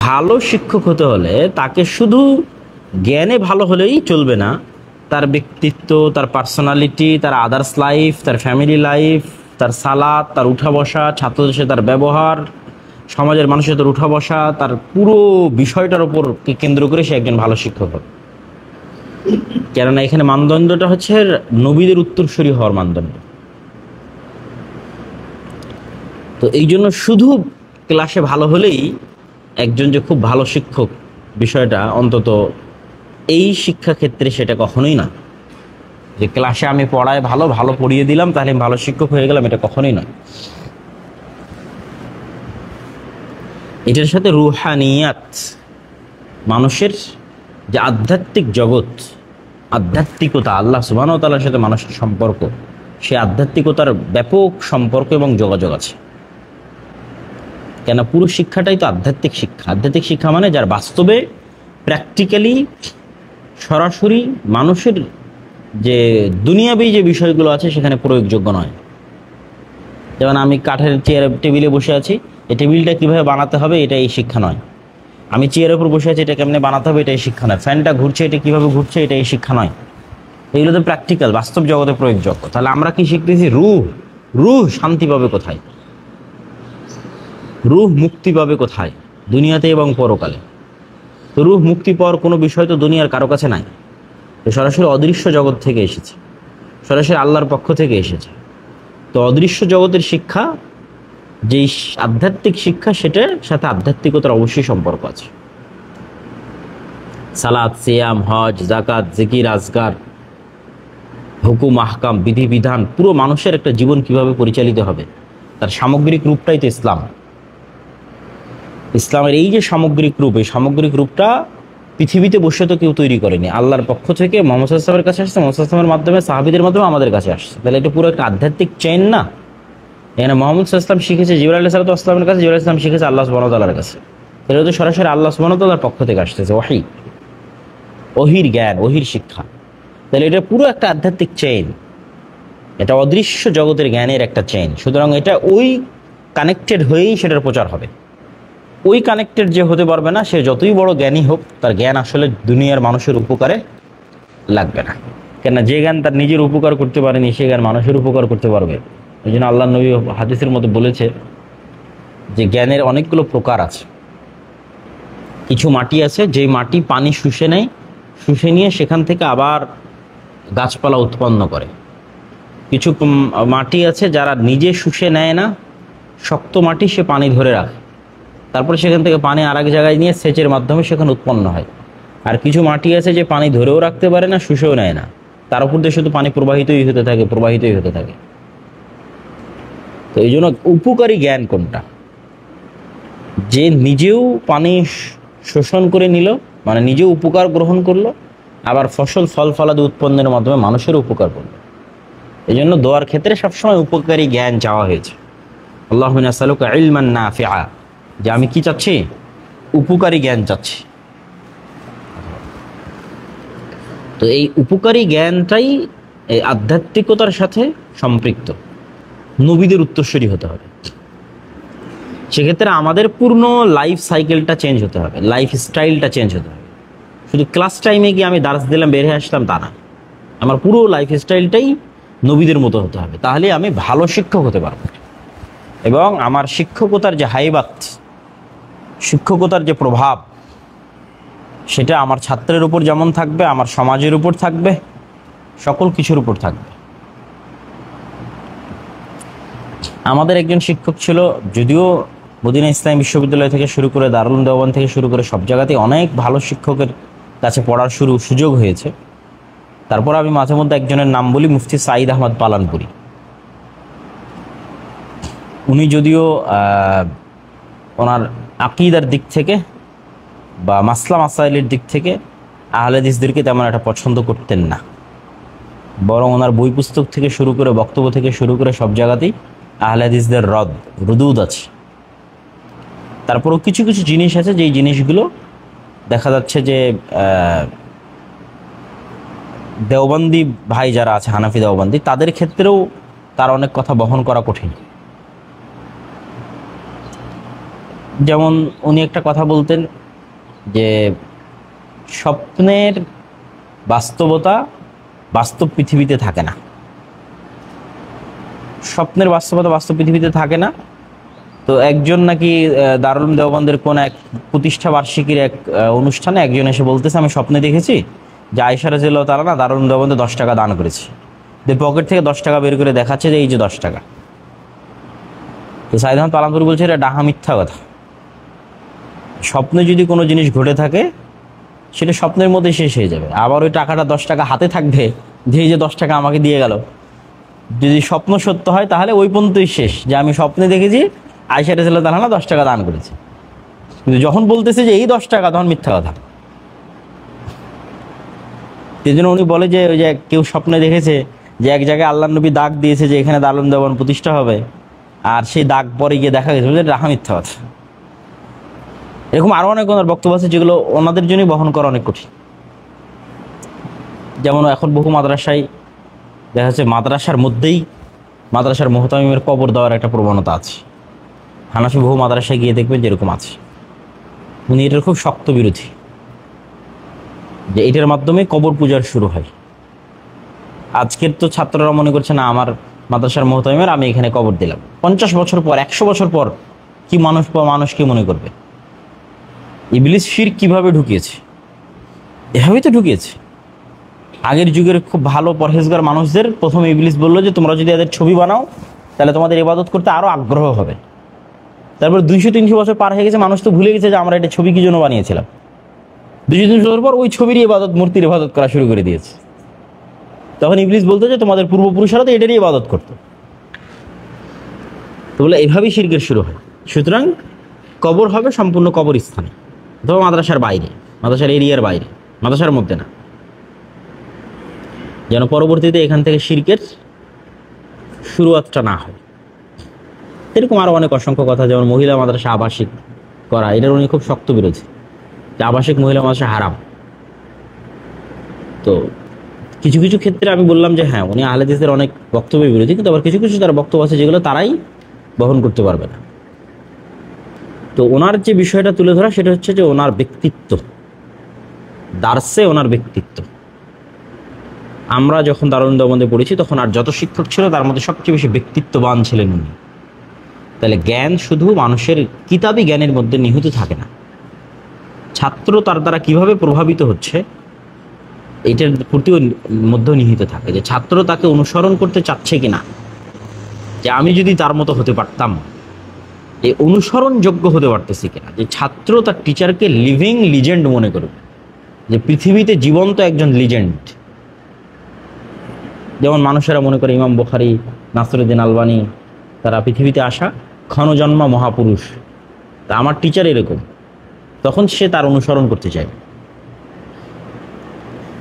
ভালো শিক্ষক হতে হলে তাকে শুধু জ্ঞানে ভালো হলেই চলবে না, তার ব্যক্তিত্ব, তার পার্সোনালিটি, তার আদার্স লাইফ, তার ফ্যামিলি লাইফ, তার সালাত, তার উঠা বসা, ছাত্রদের সাথে তার ব্যবহার, সমাজের মানুষের সাথে উঠা বসা, তার পুরো বিষয়টার উপর কেন্দ্র করে সে একজন ভালো শিক্ষক হবে। কেননা এখানে মানদণ্ডটা হচ্ছে নবীদের উত্তরসূরি হওয়ার মানদণ্ড। তো এই জন্য শুধু ক্লাসে ভালো হলেই একজন যে খুব ভালো শিক্ষক, বিষয়টা অন্তত এই শিক্ষাক্ষেত্রে সেটা কখনোই না। যে ক্লাসে আমি পড়ায় ভালো ভালো পড়িয়ে দিলাম তাহলে আমি ভালো শিক্ষক হয়ে গেলাম, এটা কখনোই নয়। এটার সাথে রুহানিয়াত, মানুষের যে আধ্যাত্মিক জগৎ, আধ্যাত্মিকতা, আল্লাহ সুবহানাহু ওয়া তাআলার সাথে মানুষের সম্পর্ক, সেই আধ্যাত্মিকতার ব্যাপক সম্পর্ক এবং যোগাযোগ আছে। কেন পুরো শিক্ষাটাই তো আধ্যাত্মিক শিক্ষা। আধ্যাত্মিক শিক্ষা মানে যার বাস্তবে প্র্যাকটিক্যালি সরাসরি মানুষের যে দুনিয়াবী যে বিষয়গুলো আছে সেখানে প্রয়োগযোগ্য নয়। যেমন আমি কাঠের চেয়ারে টেবিলে বসে আছি, এই টেবিলটা কীভাবে বানাতে হবে এটা এই শিক্ষা নয়। আমি চেয়ারের উপর বসে আছি, এটা কেমনে বানাতে হবে এটা এই শিক্ষা নয়। ফ্যানটা ঘুরছে, এটা কীভাবে ঘুরছে এটা এই শিক্ষা নয়। এগুলো তো প্র্যাকটিক্যাল, বাস্তব জগতে প্রয়োগযোগ্য। তাহলে আমরা কি শিখতেছি? রুহ শান্তি পাবে কোথায়, রুহ মুক্তি পাবে কোথায়, দুনিয়াতে এবং পরকালে। তো রুহ মুক্তি পাওয়ার কোনো বিষয় তো দুনিয়ার কারো কাছে নাই। তো সরাসরি অদৃশ্য জগৎ থেকে এসেছে, সরাসরি আল্লাহর পক্ষ থেকে এসেছে। তো অদৃশ্য জগতের শিক্ষা, যেই আধ্যাত্মিক শিক্ষা, সেটার সাথে আধ্যাত্মিকতার অবশ্যই সম্পর্ক আছে। সালাত, সিয়াম, হজ, যাকাত, জিকির, আজকার, হুকুম, আহকাম, বিধিবিধান, পুরো মানুষের একটা জীবন কিভাবে পরিচালিত হবে, তার সামগ্রিক রূপটাই তো ইসলাম। ইসলামের এই যে সামগ্রিক রূপ, এই সামগ্রিক রূপটা পৃথিবীতে বসে তো কেউ তৈরি করেনি। আল্লাহর পক্ষ থেকে মুহাম্মদ সাল্লাল্লাহু আলাইহি ওয়াসাল্লামের কাছে আসছে, মুহাম্মদ সাল্লাল্লাহু আলাইহি ওয়াসাল্লামের মাধ্যমে, সাহাবীদের মাধ্যমে আমাদের কাছে আসছে। তাহলে এটা পুরো একটা আধ্যাত্মিক চেইন না? এখানে মুহাম্মদ সাল্লাল্লাহু আলাইহি ওয়াসাল্লাম শিখেছে জিবরাইল আলাইহিস সালামের কাছে, জিবরাইল আলাইহিস সালাম শিখেছে আল্লাহ সুবহানাহু ওয়া তাআলার কাছে। এটা তো সরাসরি আল্লাহ সুবহানাহু ওয়া তাআলার পক্ষ থেকে আসতেছে, ওহী, ওহির জ্ঞান, ওহির শিক্ষা। তাহলে এটা পুরো একটা আধ্যাত্মিক চেইন, এটা অদৃশ্য জগতের জ্ঞানের একটা চেইন। সুতরাং এটা ওই কানেক্টেড হয়েই সেটার প্রচার হবে। ওই কানেক্টেড যে হতে পারবে না, সে যতই বড় জ্ঞানী হোক, তার জ্ঞান আসলে দুনিয়ার মানুষের উপকারে লাগবে না। কেননা যে জ্ঞান তার নিজের উপকার করতে পারেনি, সে জ্ঞান মানুষের উপকার করতে পারবে। এই জন্য আল্লাহ নবী হাদিসের মধ্যে বলেছে যে জ্ঞানের অনেকগুলো প্রকার আছে। কিছু মাটি আছে যেই মাটি পানি শুষে নেয়, শুষে নিয়ে সেখান থেকে আবার গাছপালা উৎপন্ন করে। কিছু মাটি আছে যারা নিজে শুষে নেয় না, শক্ত মাটি, সে পানি ধরে রাখে, তারপরে সেখান থেকে পানি আর এক জায়গায় নিয়ে সেচের মাধ্যমে সেখানে উৎপন্ন হয়। আর কিছু মাটি আছে যে পানি ধরেও রাখতে পারে না, শুষেও নেয় না, তার উপর দিয়ে শুধু পানি প্রবাহিতই হতে থাকে, প্রবাহিতই হতে থাকে। তো এই জন্য উপকারী জ্ঞান কোনটা? যে নিজেও পানি শোষণ করে নিল, মানে নিজেও উপকার গ্রহণ করলো, আবার ফসল ফল ফলাদি উৎপন্নের মাধ্যমে মানুষের উপকার করলো। এই জন্য দোয়ার ক্ষেত্রে সবসময় উপকারী জ্ঞান চাওয়া হয়েছে। আল্লাহুম্মা নাসআলুকা ইলমান নাফিআ, যে আমি কি চাচ্ছি? উপকারী জ্ঞান চাচ্ছি। তো এই উপকারী জ্ঞানটাই এই আধ্যাত্মিকতার সাথে সম্পৃক্ত। নবীদের উত্তরসূরি হতে হবে। সেক্ষেত্রে আমাদের পূর্ণ লাইফ সাইকেলটা চেঞ্জ হতে হবে, লাইফ স্টাইলটা চেঞ্জ হতে হবে। শুধু ক্লাস টাইমে গিয়ে আমি দার্স দিলাম, বের হয়ে আসলাম, তা না। আমার পুরো লাইফ স্টাইলটাই নবীদের মতো হতে হবে, তাহলে আমি ভালো শিক্ষক হতে পারবো। এবং আমার শিক্ষকতার যে হাইবাত, শিক্ষকতার যে প্রভাব, সেটা আমার ছাত্রের উপর যেমন থাকবে, আমার সমাজের উপর থাকবে, সকল কিছুর উপর থাকবে। আমাদের একজন শিক্ষক ছিল, যদিও মদিনা ইসলামী বিশ্ববিদ্যালয় থেকে শুরু করে দারুল উলুম দেওবন্দ থেকে শুরু করে সব জায়গাতেই অনেক ভালো শিক্ষকের কাছে পড়ার সুযোগ হয়েছে। তারপর আমি মাঝে মধ্যে একজনের নাম বলি, মুফতি সাঈদ আহমদ পালানপুরি। উনি যদিও ওনার আকিদার দিক থেকে বা মাসলা মাসাইলের দিক থেকে আহলে হাদিসদেরকে তেমন একটা পছন্দ করতেন না, বরং ওনার বই পুস্তক থেকে শুরু করে বক্তব্য থেকে শুরু করে সব জায়গাতেই আহলে হাদিসদের রুদুদ আছে। তারপরও কিছু কিছু জিনিস আছে যেই জিনিসগুলো দেখা যাচ্ছে যে দেওবন্দি ভাই যারা আছে, হানাফি দেওবন্দি, তাদের ক্ষেত্রেও তার অনেক কথা বহন করা কঠিন। যেমন উনি একটা কথা বলতেন যে স্বপ্নের বাস্তবতা বাস্তব পৃথিবীতে থাকে না, স্বপ্নের বাস্তবতা বাস্তব পৃথিবীতে থাকে না। তো একজন নাকি দারুল উলুম দেওবন্দের কোন এক প্রতিষ্ঠা বার্ষিকীর এক অনুষ্ঠানে একজন এসে বলতেছে, আমি স্বপ্নে দেখেছি যে আয়েশা রাদিয়াল্লাহু তাআলা না দারুল উলুম দেওবন্দে 10 টাকা দান করেছে। পকেট থেকে 10 টাকা বের করে দেখাচ্ছে যে এই যে 10 টাকা। তো সাইদ আহমদ পালামপুর বলছে এটা ডাহা মিথ্যা কথা। স্বপ্নে যদি কোনো জিনিস ঘটে থাকে সেটা স্বপ্নের মধ্যে শেষ হয়ে যাবে, আবার ওই টাকাটা 10 টাকা হাতে থাকবে যে এই যে 10 টাকা আমাকে দিয়ে গেল। যদি স্বপ্ন সত্য হয় তাহলে ওই পর্যন্তই শেষ, যে আমি স্বপ্নে দেখেছি আয়েশা রাদিয়াল্লাহু তাআলা 10 টাকা দান করেছে। কিন্তু যখন বলতেছে যে এই 10 টাকা, তখন মিথ্যা কথা। সেই জন্য উনি বলে যে ওই যে কেউ স্বপ্নে দেখেছে যে এক জায়গায় আল্লাহ নবী দাগ দিয়েছে যে এখানে দারুল উলুম দেওবন্দ প্রতিষ্ঠা হবে, আর সেই দাগ পরে গিয়ে দেখা গেছে যে রাহা মিথ্যা কথা। এরকম আরো অনেক ওনার বক্তব্য আছে যেগুলো ওনাদের জন্যই বহন করা অনেক কঠিন। যেমন এখন বহু মাদ্রাসায় দেখা যাচ্ছে মাদ্রাসার মধ্যেই মাদ্রাসার মুহতামিমের কবর দেওয়ার একটা প্রবণতা আছে। হানাফি বহু মাদ্রাসায় গিয়ে দেখবেন যেরকম আছে। উনি এটার খুব শক্ত বিরোধী, যে এটার মাধ্যমে কবর পূজার শুরু হয়। আজকের তো ছাত্ররা মনে করছে না আমার মাদ্রাসার মুহতামিমের, আমি এখানে কবর দিলাম। 50 বছর পর 100 বছর পর কি মানুষ কি মনে করবে? ইবলিস শিরক কিভাবে ঢুকিয়েছে? এভাবেই তো ঢুকিয়েছে। আগের যুগের খুব ভালো পরহেজগার মানুষদের প্রথম ইবলিস বললো যে তোমরা যদি এদের ছবি বানাও তাহলে তোমাদের ইবাদত করতে আরো আগ্রহ হবে। তারপর 200-300 বছর পার হয়ে গেছে, মানুষ তো ভুলে গেছে যে আমরা এটা ছবি কি জন্য বানিয়েছিলাম। 200-300 বছর পর ওই ছবির ইবাদত, মূর্তির ইবাদত করা শুরু করে দিয়েছে। তখন ইবলিস বলতো যে তোমাদের পূর্বপুরুষরা তো এটারই ইবাদত করতো। তো বলে এইভাবেই শিরকের শুরু হয়। সুতরাং কবর হবে সম্পূর্ণ কবরস্থানে, অথবা মাদ্রাসার বাইরে, মাদ্রাসার এরিয়ার বাইরে, মাদ্রাসার মধ্যে না, যেন পরবর্তীতে এখান থেকে শিরকের শুরুয়াতটা না হয়। এরকম আরো অনেক অসংখ্য কথা, যেমন মহিলা মাদ্রাসা আবাসিক করা, এটার উনি খুব শক্ত বিরোধী, যে আবাসিক মহিলা মাদ্রাসা হারাম। তো কিছু কিছু ক্ষেত্রে আমি বললাম যে হ্যাঁ উনি আহলে হাদিসের অনেক বক্তব্যের বিরোধী, কিন্তু আবার কিছু কিছু তার বক্তব্য আছে যেগুলো তারাই বহন করতে পারবে না। তো ওনার যে বিষয়টা তুলে ধরা সেটা হচ্ছে যে ওনার ব্যক্তিত্ব, দার্সে ওনার ব্যক্তিত্ব। আমরা যখন দারুল উলুম দেওবন্দে পড়েছি তখন আর যত শিক্ষক ছিল তার মধ্যে সবচেয়ে বেশি ব্যক্তিত্ববান ছিলেন উনি। তাহলে জ্ঞান শুধু মানুষের কিতাবি জ্ঞানের মধ্যে নিহিত থাকে না, ছাত্র তার দ্বারা কিভাবে প্রভাবিত হচ্ছে এটার প্রতিও মধ্যে নিহিত থাকে, যে ছাত্র তাকে অনুসরণ করতে চাচ্ছে কিনা, যে আমি যদি তার মতো হতে পারতাম, এই অনুসরণযোগ্য হতে পারতেছি কিনা, যে ছাত্র তার টিচারকে লিভিং লিজেন্ড মনে করবে, যে পৃথিবীতে জীবন্ত একজন লিজেন্ড। যেমন মানুষেরা মনে করে ইমাম বুখারী, নাসিরউদ্দিন আলবানী তারা পৃথিবীতে আসা ক্ষণজন্মা মহাপুরুষ, তা আমার টিচার এরকম, তখন সে তার অনুসরণ করতে চায়।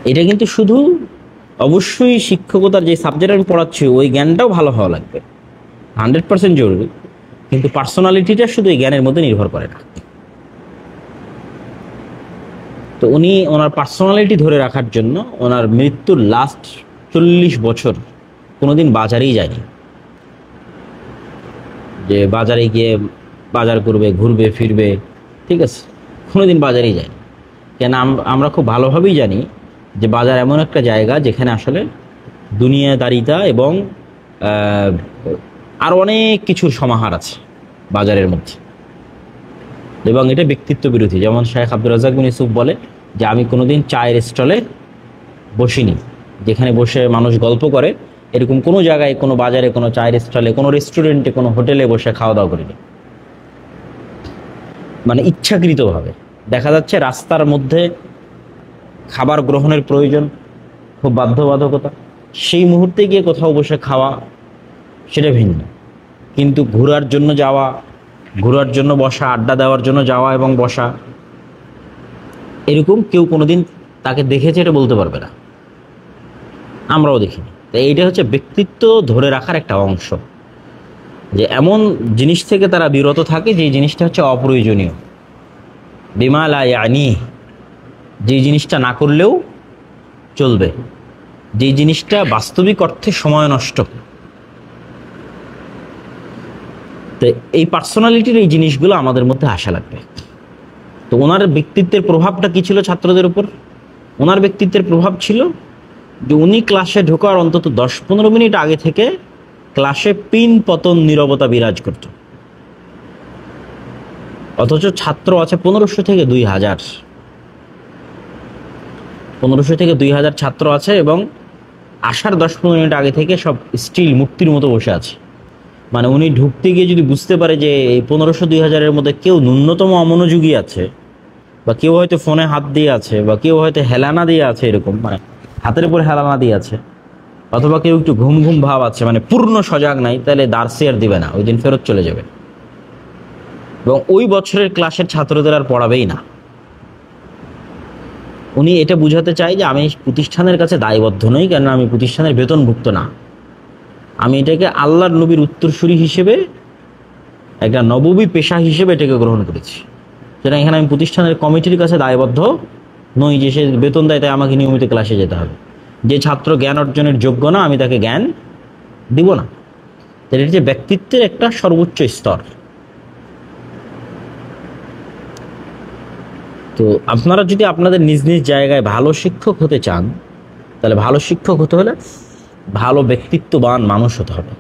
এটা কিন্তু শুধু অবশ্যই শিক্ষকতার যে সাবজেক্ট আমি পড়াচ্ছি ওই জ্ঞানটাও ভালো হওয়া লাগবে, 100% জরুরি, কিন্তু পার্সোনালিটিটা শুধু এই জ্ঞানের মধ্যে নির্ভর করে না। তো উনি ওনার পার্সোনালিটি ধরে রাখার জন্য ওনার মৃত্যুর লাস্ট 40 বছর কোনোদিন বাজারেই যায়নি, যে বাজারে গিয়ে বাজার করবে, ঘুরবে ফিরবে, ঠিক আছে, কোনোদিন বাজারেই যায়নি। কেন আমরা খুব ভালোভাবেই জানি যে বাজার এমন একটা জায়গা যেখানে আসলে দুনিয়াদারিতা এবং আরও অনেক কিছুর সমাহার আছে বাজারের মধ্যে, এবং এটা ব্যক্তিত্ব বিরোধী। যেমন শেখ আব্দুর রাজ্জাক বিন ইউসুফ বলে যে আমি কোনোদিন চায়ের স্টলে বসিনি, যেখানে বসে মানুষ গল্প করে এরকম কোনো জায়গায়, কোনো বাজারে, কোনো চায়ের স্টলে, কোনো রেস্টুরেন্টে, কোনো হোটেলে বসে খাওয়া দাওয়া করিনি। মানে ইচ্ছাকৃতভাবে দেখা যাচ্ছে রাস্তার মধ্যে খাবার গ্রহণের প্রয়োজন, খুব বাধ্যবাধকতা, সেই মুহূর্তে গিয়ে কোথাও বসে খাওয়া সেটা ভিন্ন, কিন্তু ঘোরার জন্য যাওয়া, ঘোরার জন্য বসা, আড্ডা দেওয়ার জন্য যাওয়া এবং বসা, এরকম কেউ কোনোদিন তাকে দেখেছে এটা বলতে পারবে না, আমরাও দেখিনি। তাই এইটা হচ্ছে ব্যক্তিত্ব ধরে রাখার একটা অংশ, যে এমন জিনিস থেকে তারা বিরত থাকে যে জিনিসটা হচ্ছে অপ্রয়োজনীয়, বিমা লা ইয়ানি, যে জিনিসটা না করলেও চলবে, যে জিনিসটা বাস্তবিক অর্থে সময় নষ্ট। তো এই পার্সোনালিটির এই জিনিসগুলো আমাদের মধ্যে আসা লাগবে। তো ওনার ব্যক্তিত্বের প্রভাবটা কি ছিল ছাত্রদের উপর? ওনার ব্যক্তিত্বের প্রভাব ছিল যে উনি ক্লাসে ঢোকার অন্তত 10-15 মিনিট আগে থেকে ক্লাসে পিন পতন নীরবতা বিরাজ করত। অথচ ছাত্র আছে 1500 থেকে 2000, 1500 থেকে 2000 ছাত্র আছে, এবং আসার 10-15 মিনিট আগে থেকে সব স্টিল মূর্তির মতো বসে আছে। মানে উনি ঢুকতে গিয়ে যদি বুঝতে পারে যে এই 1500-2000-এর মধ্যে কেউ ন্যূনতম অমনোযোগী আছে, বা কেউ হয়তো ফোনে হাত দিয়ে আছে, বা কেউ হয়তো হেলানা দিয়ে আছে, এরকম মানে হাতের উপর হেলানা দিয়ে আছে, অথবা কেউ একটু ঘুম ঘুম ভাব আছে, মানে পূর্ণ সজাগ নাই, তাহলে দার্সি আর দিবে না, ওই দিন ফেরত চলে যাবে, এবং ওই বছরের ক্লাসের ছাত্রদের আর পড়াবেই না। উনি এটা বুঝাতে চাই যে আমি প্রতিষ্ঠানের কাছে দায়বদ্ধ নই, কেন আমি প্রতিষ্ঠানের বেতনভুক্ত না, আমি এটাকে আল্লাহর নবীর উত্তরসূরি হিসেবে, একটা নববী পেশা হিসেবে এটাকে গ্রহণ করেছি। সুতরাং এখানে আমি প্রতিষ্ঠানের কমিটির কাছে দায়বদ্ধ নই যে সে বেতন দেয় তাই আমাকে নিয়মিত ক্লাসে যেতে হবে। যে ছাত্র জ্ঞান অর্জনের যোগ্য না, আমি তাকে জ্ঞান দিব না। তাহলে এটা যে ব্যক্তিত্বের একটা সর্বোচ্চ স্তর। তো আপনারা যদি আপনাদের নিজ নিজ জায়গায় ভালো শিক্ষক হতে চান, তাহলে ভালো শিক্ষক হতে হলে ভালো ব্যক্তিত্ববান মানুষ হতে হবে।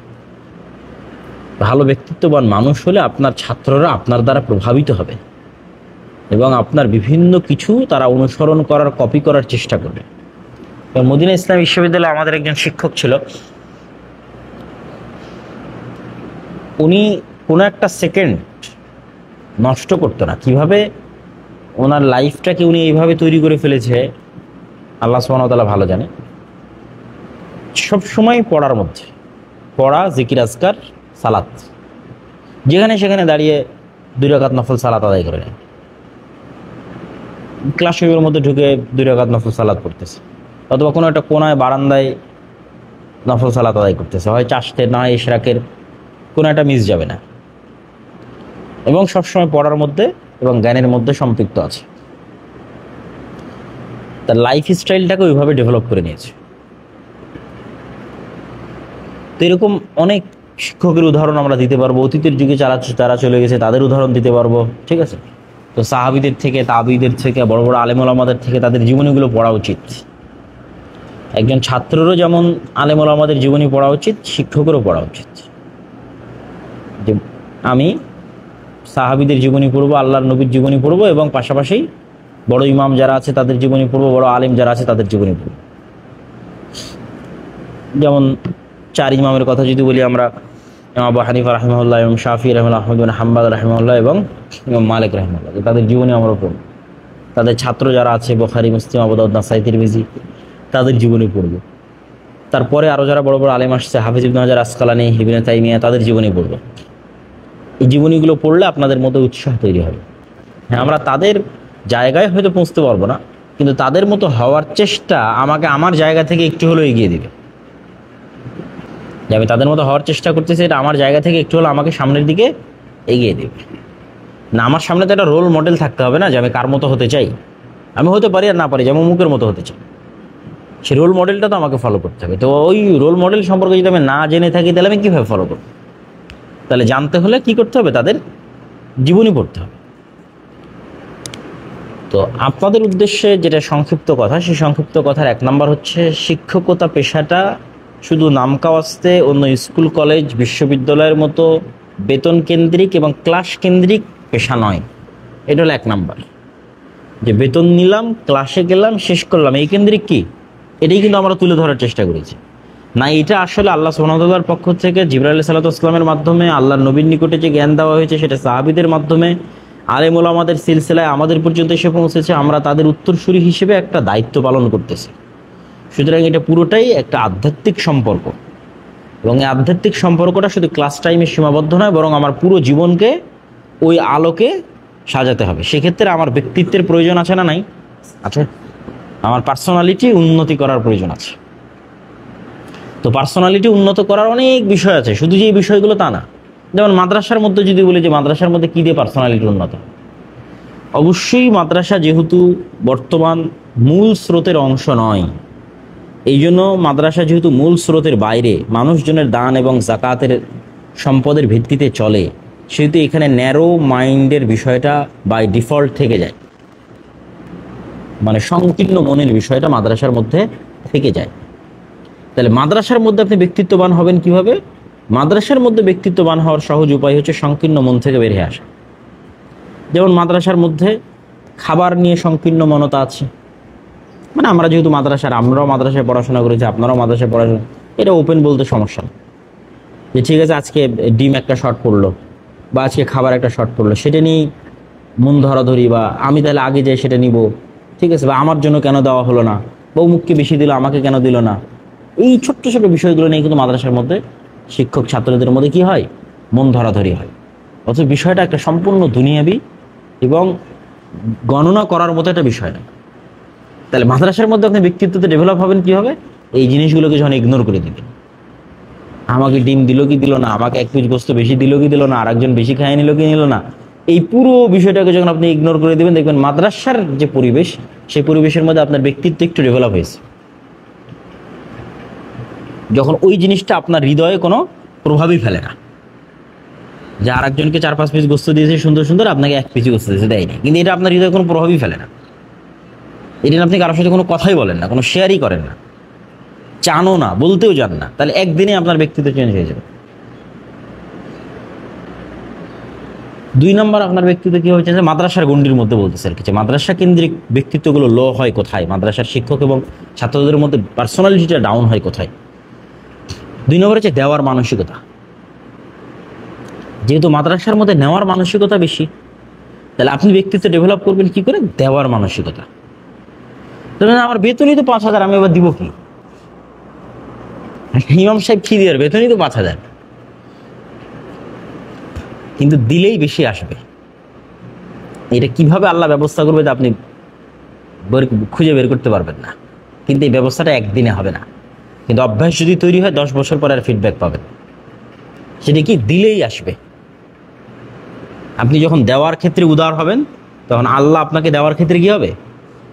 ভালো ব্যক্তিত্ববান মানুষ হলে আপনার ছাত্ররা আপনার দ্বারা প্রভাবিত হবে, এবং আপনার বিভিন্ন কিছু তারা অনুসরণ করার, কপি করার চেষ্টা করবে। মদিনা ইসলাম বিশ্ববিদ্যালয়ে আমাদের একজন শিক্ষক ছিল, উনি কোনো একটা সেকেন্ড নষ্ট করতো না। কিভাবে ওনার লাইফটাকে উনি এইভাবে তৈরি করে ফেলেছে আল্লাহ সুবহানাহু ওয়া তাআলা ভালো জানে। সব সময় পড়ার মধ্যে, পড়া, জিকির, আজকার, সালাত, যেখানে সেখানে দাঁড়িয়ে 2 রাকাত নফল সালাত আদায় করে নেয়। ক্লাসরুমের মধ্যে ঢুকে 2 রাকাত নফল সালাত পড়তেছে, অথবা কোনো একটা কোনায় বারান্দায় নফল সালাত আদায় করতেছে, হয় চাষতের না হয় ইশরাকের, কোনো একটা মিস যাবে না, এবং সবসময় পড়ার মধ্যে এবং জ্ঞানের মধ্যে সম্পৃক্ত আছে। তার লাইফ স্টাইলটাকে ওইভাবে ডেভেলপ করে নিয়েছে। তো এরকম অনেক শিক্ষকের উদাহরণ আমরা দিতে পারবো, অতীতের যুগে যারা চলে গেছে তাদের উদাহরণ দিতে পারবো, ঠিক আছে? তো সাহাবীদের থেকে, তাবিদের থেকে, বড় বড় আলেম ওলামাদের থেকে তাদের জীবনীগুলো পড়া উচিত। একজন ছাত্রেরও যেমন আলেম ওলামাদের জীবনী পড়া উচিত, শিক্ষকেরও পড়া উচিত। যে আমি সাহাবীদের জীবনী পড়বো, আল্লাহর নবীর জীবনী পড়বো, এবং পাশাপাশি বড় ইমাম যারা আছে তাদের জীবনী পড়বো, বড় আলেম যারা আছে তাদের জীবনী পড়বো। যেমন 4 ইমামের কথা যদি বলি আমরা, ইমাম আবু হানিফা রাহিমাহুল্লাহ, ইমাম শাফি রাহিমাহুল্লাহ, আহমদ বিন হাম্বল রাহিমাহুল্লাহ, এবং ইমাম মালিক রাহিমাহুল্লাহ, তাদের জীবনী আমরা পড়ব। তাদের ছাত্র যারা আছে বুখারী, মুসলিম, আবু দাউদ, নাসাই, তিরমিজি, তাদের জীবনী পড়ব। তারপরে আরও যারা বড় বড় আলেম আসছে, হাফিজ ইবনে হাজার আসকালানী, ইবনে তাইমিয়া, তাদের জীবনী পড়ব। এই জীবনীগুলো পড়লে আপনাদের মধ্যে উৎসাহ তৈরি হবে। হ্যাঁ, আমরা তাদের জায়গায় হয়তো পৌঁছতে পারবো না, কিন্তু তাদের মতো হওয়ার চেষ্টা আমাকে আমার জায়গা থেকে একটু হলেও এগিয়ে দিবে। যে আমি তাদের মতো হওয়ার চেষ্টা করতেছি, এটা আমার জায়গা থেকে একটু হলেও আমাকে সামনের দিকে এগিয়ে দেবে। না, আমার সামনে তো একটা রোল মডেল থাকতে হবে না, যে আমি কার মতো হতে চাই। আমি হতে পারি আর না পারি, যেমন মুখের মতো হতে চাই, সেই রোল মডেলটা তো আমাকে ফলো করতে হবে। তো ওই রোল মডেল সম্পর্কে যদি আমি না জেনে থাকি, তাহলে আমি কীভাবে ফলো করব? তাহলে জানতে হলে কি করতে হবে? তাদের জীবনী পড়তে হবে। তো আপনাদের উদ্দেশ্যে যেটা সংক্ষিপ্ত কথা, সেই সংক্ষিপ্ত কথার 1 নম্বর হচ্ছে, শিক্ষকতা পেশাটা শুধু নামকাওয়াস্তে অন্য স্কুল, কলেজ, বিশ্ববিদ্যালয়ের মতো বেতন কেন্দ্রিক এবং ক্লাস কেন্দ্রিক পেশা নয়। এটা হলো 1 নম্বর, যে বেতন নিলাম, ক্লাসে গেলাম, শেষ করলাম, এই কেন্দ্রিক কি, এটাই কিন্তু আমরা তুলে ধরার চেষ্টা করেছি। না, এটা আসলে আল্লাহ সুবহানাহু ওয়া তাআলার পক্ষ থেকে জিবরাইল আলাইহিস সালামের মাধ্যমে আল্লাহর নবীর নিকটে যে জ্ঞান দেওয়া হয়েছে, সেটা সাহাবীদের মাধ্যমে আলেম ওলামাদের সিলসিলায় আমাদের পর্যন্ত এসে পৌঁছেছে। আমরা তাদের উত্তরসূরি হিসেবে একটা দায়িত্ব পালন করতেছি। সুতরাং এটা পুরোটাই একটা আধ্যাত্মিক সম্পর্ক, এবং এই আধ্যাত্মিক সম্পর্কটা শুধু ক্লাস টাইমে সীমাবদ্ধ নয়, বরং আমার পুরো জীবনকে ওই আলোকে সাজাতে হবে। সেক্ষেত্রে আমার ব্যক্তিত্বের প্রয়োজন আছে না? নাই? আছে। আমার পার্সোনালিটি উন্নতি করার প্রয়োজন আছে। তো পার্সোনালিটি উন্নত করার অনেক বিষয় আছে, শুধু যে এই বিষয়গুলো তা না। যেমন মাদ্রাসার মধ্যে যদি বলি যে মাদ্রাসার মধ্যে কী দিয়ে পার্সোনালিটি উন্নত, অবশ্যই মাদ্রাসা যেহেতু বর্তমান মূল স্রোতের অংশ নয়, এই জন্য মাদ্রাসা যেহেতু মূল স্রোতের বাইরে, মানুষজনের দান এবং জাকাতের সম্পদের ভিত্তিতে চলে, সেহেতু এখানে ন্যারো মাইন্ডের বিষয়টা বাই ডিফল্ট থেকে যায়, মানে সংকীর্ণ মনের বিষয়টা মাদ্রাসার মধ্যে থেকে যায়। তাহলে মাদ্রাসার মধ্যে আপনি ব্যক্তিত্ববান হবেন কিভাবে? মাদ্রাসার মধ্যে ব্যক্তিত্ববান হওয়ার সহজ উপায় হচ্ছে সংকীর্ণ মন থেকে বের হয়ে আসা। যেমন মাদ্রাসার মধ্যে খাবার নিয়ে সংকীর্ণ মনতা আছে, মানে আমরা যেহেতু আমরাও মাদ্রাসায় পড়াশোনা করেছি, আপনারাও মাদ্রাসায় পড়াশোনা, এটা ওপেন বলতে সমস্যা না যে ঠিক আছে আজকে ডিম একটা শর্ট পড়লো বা আজকে খাবার একটা শর্ট পড়লো, সেটা নিয়েই মন ধরাধরি, বা আমি তাহলে আগে যাই সেটা নিব, ঠিক আছে, বা আমার জন্য কেন দেওয়া হলো না, বা অমুককে বেশি দিল আমাকে কেন দিল না, এই ছোট্ট ছোট্ট বিষয়গুলো নিয়ে কিন্তু মাদ্রাসার মধ্যে শিক্ষক ছাত্রদের মধ্যে কি হয়, মন ধরাধরি হয়। অথচ বিষয়টা একটা সম্পূর্ণ দুনিয়াবি এবং গণনা করার মতো একটা বিষয় না। তাহলে মাদ্রাসার মধ্যে আপনি ব্যক্তিত্বতে ডেভেলপ হবেন কি হবে? এই জিনিসগুলোকে যখন ইগনোর করে দিবেন, আমাকে ডিম দিল কি দিল না, আমাকে এক পিস গোস্ত বেশি দিল কি দিল না, আর একজন বেশি খাইয়ে নিল কি নিল না, এই পুরো বিষয়টাকে যখন আপনি ইগনোর করে দেবেন, দেখবেন মাদ্রাসার যে পরিবেশ, সেই পরিবেশের মধ্যে আপনার ব্যক্তিত্ব একটু ডেভেলপ হয়েছে। যখন ওই জিনিসটা আপনার হৃদয়ে কোনো প্রভাবই ফেলে না, যে আর একজনকে 4-5 পিস গোস্ত দিয়েছে সুন্দর সুন্দর, আপনাকে এক পিস গোস্ত দিয়েছে দেয়নি, কিন্তু এটা আপনার হৃদয়ে কোনো প্রভাবই ফেলে না, এটা আপনি কারোর সাথে কোনো কথাই বলেন না, কোনো শেয়ারই করেন না, চানও না, বলতেও যান না, তাহলে একদিনে আপনার ব্যক্তিত্ব চেঞ্জ হয়ে যাবে। 2 নম্বর, আপনার ব্যক্তিত্ব কি হয়েছে, মাদ্রাসার গণ্ডির মধ্যে বলতেছে আর কিছু, মাদ্রাসা কেন্দ্রিক ব্যক্তিত্বগুলো লো হয় কোথায়, মাদ্রাসার শিক্ষক এবং ছাত্রদের মধ্যে পার্সোনালিটিটা ডাউন হয় কোথায়? 2 নম্বর হচ্ছে দেওয়ার মানসিকতা। যেহেতু মাদ্রাসার মধ্যে নেওয়ার মানসিকতা বেশি, তাহলে আপনি ব্যক্তিত্ব ডেভেলপ করবেন কি করে? দেওয়ার মানসিকতা। তাহলে আমার বেতনই তো 5,000, আমি এবার দিব কি? ইমাম সাহেব কি দিয়ে বেতনই তো 5,000, কিন্তু দিলেই বেশি আসবে। এটা কিভাবে আল্লাহ ব্যবস্থা করবে তা আপনি খুঁজে বের করতে পারবেন না, কিন্তু এই ব্যবস্থাটা একদিনে হবে না, কিন্তু অভ্যাস যদি তৈরি হয় 10 বছর পরে আর ফিডব্যাক পাবেন। সেটা কি? দিলেই আসবে। আপনি যখন দেওয়ার ক্ষেত্রে উদার হবেন, তখন আল্লাহ আপনাকে দেওয়ার ক্ষেত্রে কি হবে?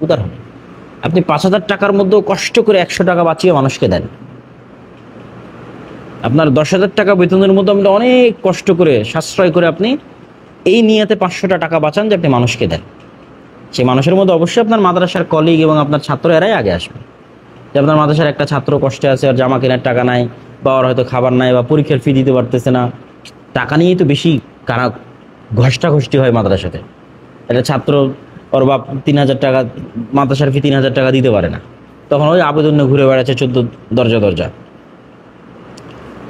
উদার হবে। আপনি 5,000 টাকার মধ্যেও কষ্ট করে 100 টাকা বাঁচিয়ে মানুষকে দেন, আপনার 10,000 টাকা বেতনের মধ্যে আপনি অনেক কষ্ট করে সাশ্রয় করে আপনি এই নিয়তে 500টা টাকা বাঁচান যে আপনি মানুষকে দেন, সেই মানুষের মধ্যে অবশ্যই আপনার মাদ্রাসার কলিগ এবং আপনার ছাত্র এরাই আগে আসবে। যে আপনার মাদ্রাসার একটা ছাত্র কষ্টে আছে, আর জামা কেনার টাকা নাই, বা ওর হয়তো খাবার নাই, বা পরীক্ষার ফি দিতে পারতেছে না, টাকা নিয়েই তো বেশি কারা ঘষ্টাঘষ্টি হয় মাদ্রাসাতে। একটা ছাত্র, ওর বাপ 3,000 টাকা, মাদ্রাসার ফি 3,000 টাকা দিতে পারে না, তখন ওই আবেদন ঘুরে বেড়াচ্ছে 14 দরজা দরজা।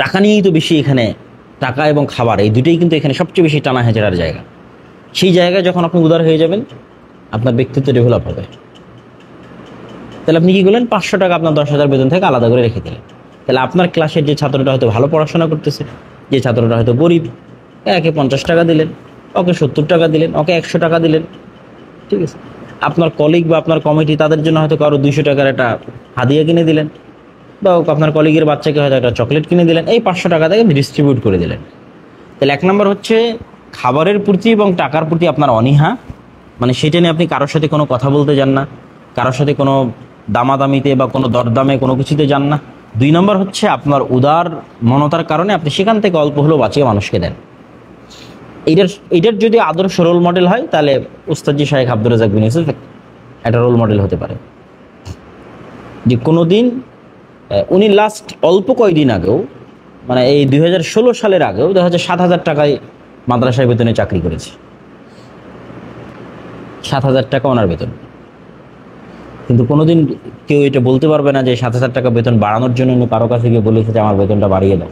টাকা নিয়েই তো বেশি এখানে, টাকা এবং খাবার এই দুটোই কিন্তু এখানে সবচেয়ে বেশি টানা হেঁচড়ার জায়গা। সেই জায়গায় যখন আপনি উদার হয়ে যাবেন, আপনার ব্যক্তিত্ব ডেভেলপ হবে। তাহলে আপনি কি করলেন? 500 টাকা আপনার 10,000 বেতন থেকে আলাদা করে রেখে দিলেন। তাহলে আপনার ক্লাসের যে ছাত্রটা হয়তো ভালো পড়াশোনা করতেছে, যে ছাত্রটা হয়তো গরিব, একে 50 টাকা দিলেন, ওকে 70 টাকা দিলেন, ওকে 100 টাকা দিলেন, ঠিক আছে। আপনার কলিগ বা আপনার কমিটি, তাদের জন্য হয়তো কারো 200 টাকার একটা হাদিয়া কিনে দিলেন, বা আপনার কলিগের বাচ্চাকে হয়তো একটা চকলেট কিনে দিলেন, এই 500 টাকা থেকে ডিস্ট্রিবিউট করে দিলেন। তাহলে 1 নম্বর হচ্ছে খাবারের প্রতি এবং টাকার প্রতি আপনার অনীহা, মানে সেটা নিয়ে আপনি কারোর সাথে কোনো কথা বলতে যান না, কারোর সাথে কোনো দামাদামিতে বা কোনো দরদামে কোনো কিছুতে যান না। 2 নম্বর হচ্ছে আপনার উদার মনতার কারণে আপনি সেখান থেকে অল্প হলেও বাঁচিয়ে মানুষকে দেন। এইটার যদি আদর্শ রোল মডেল হয়, তাহলে উস্তাদজি শাইখ আব্দুর রাজ্জাক বিন ইউসুফ একটা রোল মডেল হতে পারে। যে কোনো দিন উনি লাস্ট অল্প কয়েকদিন আগেও, মানে এই 2016 সালের আগেও দেখা যাচ্ছে 7,000 টাকায় মাদ্রাসায় বেতনে চাকরি করেছে। 7,000 টাকা ওনার বেতন, কিন্তু কোনোদিন কেউ এটা বলতে পারবে না যে 7,000 টাকা বেতন বাড়ানোর জন্য উনি কারো কাছে গিয়ে বলেছে যে আমার বেতনটা বাড়িয়ে দাও,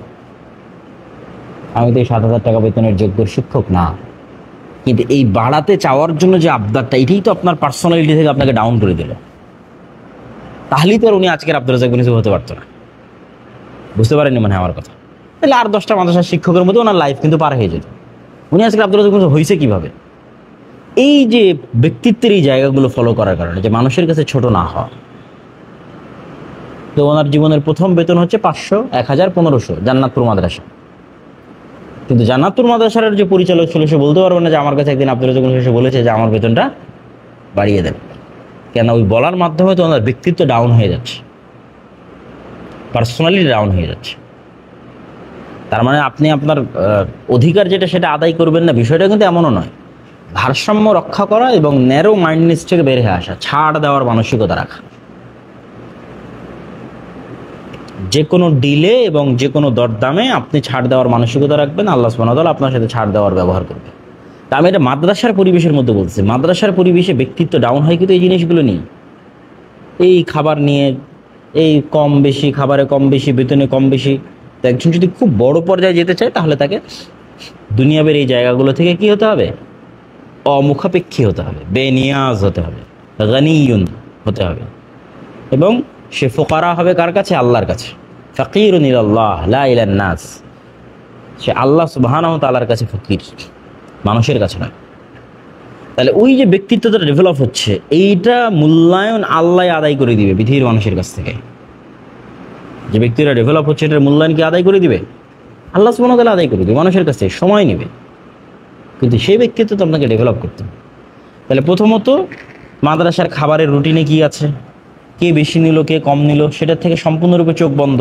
আমি তো এই 7,000 টাকা বেতনের যোগ্য শিক্ষক না। কিন্তু এই বাড়াতে চাওয়ার জন্য যে আবদারটা, এটাই তো আপনার পার্সোনালিটি থেকে আপনাকে ডাউন করে দিল। তাহলেই তো আর উনি আজকের আব্দুর রাজ্জাক বিন ইউসুফ হতে পারতো না। বুঝতে পারেননি মানে আমার কথা? তাহলে আর 10টা মাদ্রাসার শিক্ষকের মধ্যে ওনার লাইফ কিন্তু পার হয়ে যেত। উনি আজকে আব্দুর রাজ্জাক বিন ইউসুফ হয়েছে কিভাবে? এই যে ব্যক্তিত্বের এই জায়গাগুলো ফলো করার কারণে, যে মানুষের কাছে ছোট না হওয়া। তো ওনার জীবনের প্রথম বেতন হচ্ছে 500, 1,000, 1,500 জান্নাতুর মাদ্রাসা। কিন্তু জান্নাতুর মাদ্রাসার যে পরিচালক ছিল, সে বলতে পারবে না যে আমার কাছে একদিন আব্দুর রাজ্জাক বিন ইউসুফ বলেছে যে আমার বেতনটা বাড়িয়ে দেন। কেন? ওই বলার মাধ্যমে তো ওনার ব্যক্তিত্ব ডাউন হয়ে যাচ্ছে, পার্সোনালি ডাউন হয়ে যাচ্ছে। তার মানে আপনি আপনার অধিকার যেটা সেটা আদায় করবেন না, বিষয়টা কিন্তু এমনও নয়। ভারসাম্য রক্ষা করা এবং ন্যারো মাইন্ডনেস থেকে বের হয়ে আসা, ছাড় দেওয়ার মানসিকতা রাখা। যে কোনো ডিলে এবং যে কোনো দরদামে আপনি ছাড় দেওয়ার মানসিকতা রাখবেন, আল্লাহ সুবহানাহু ওয়া তাআলা আপনার সাথে ছাড় দেওয়ার ব্যবহার করবে। তা আমি এটা মাদ্রাসার পরিবেশের মধ্যে বলছি। মাদ্রাসার পরিবেশে ব্যক্তিত্ব ডাউন হয় কিন্তু এই জিনিসগুলো নিয়ে, এই খাবার নিয়ে, এই কম বেশি খাবারে কম বেশি, বেতনে কম বেশি। তো একজন যদি খুব বড় পর্যায়ে যেতে চায় তাহলে তাকে দুনিয়াবের এই জায়গাগুলো থেকে কি হতে হবে? অমুখাপেক্ষী হতে হবে, বেনিয়াজ হতে হবে, গানিয়ুন হতে হবে। এবং সে ফোকারা হবে কার কাছে? আল্লাহর কাছে। ফাকিরুন ইলাল্লাহ লা ইলান নাস, সে আল্লাহ সুবহানাহু ওয়া তাআলার কাছে ফকির, মানুষের কাছে নয়। তাহলে ওই যে ব্যক্তিত্বটা ডেভেলপ হচ্ছে, এইটা মূল্যায়ন আল্লাহ আদায় করে দিবে পৃথিবীর মানুষের কাছ থেকে। যে ব্যক্তিরা ডেভেলপ হচ্ছে এটার মূল্যায়ন কি আদায় করে দিবে? আল্লাহ সুবহানাহু ওয়া তাআলা আদায় করে দিবে মানুষের কাছ থেকে, সময় নেবে, কিন্তু সেই ব্যক্তিত্ব তো আপনাকে ডেভেলপ করতে হবে। তাহলে প্রথমত মাদ্রাসার খাবারের রুটিনে কি আছে, কে বেশি নিল কে কম নিল সেটার থেকে সম্পূর্ণরূপে চোখ বন্ধ।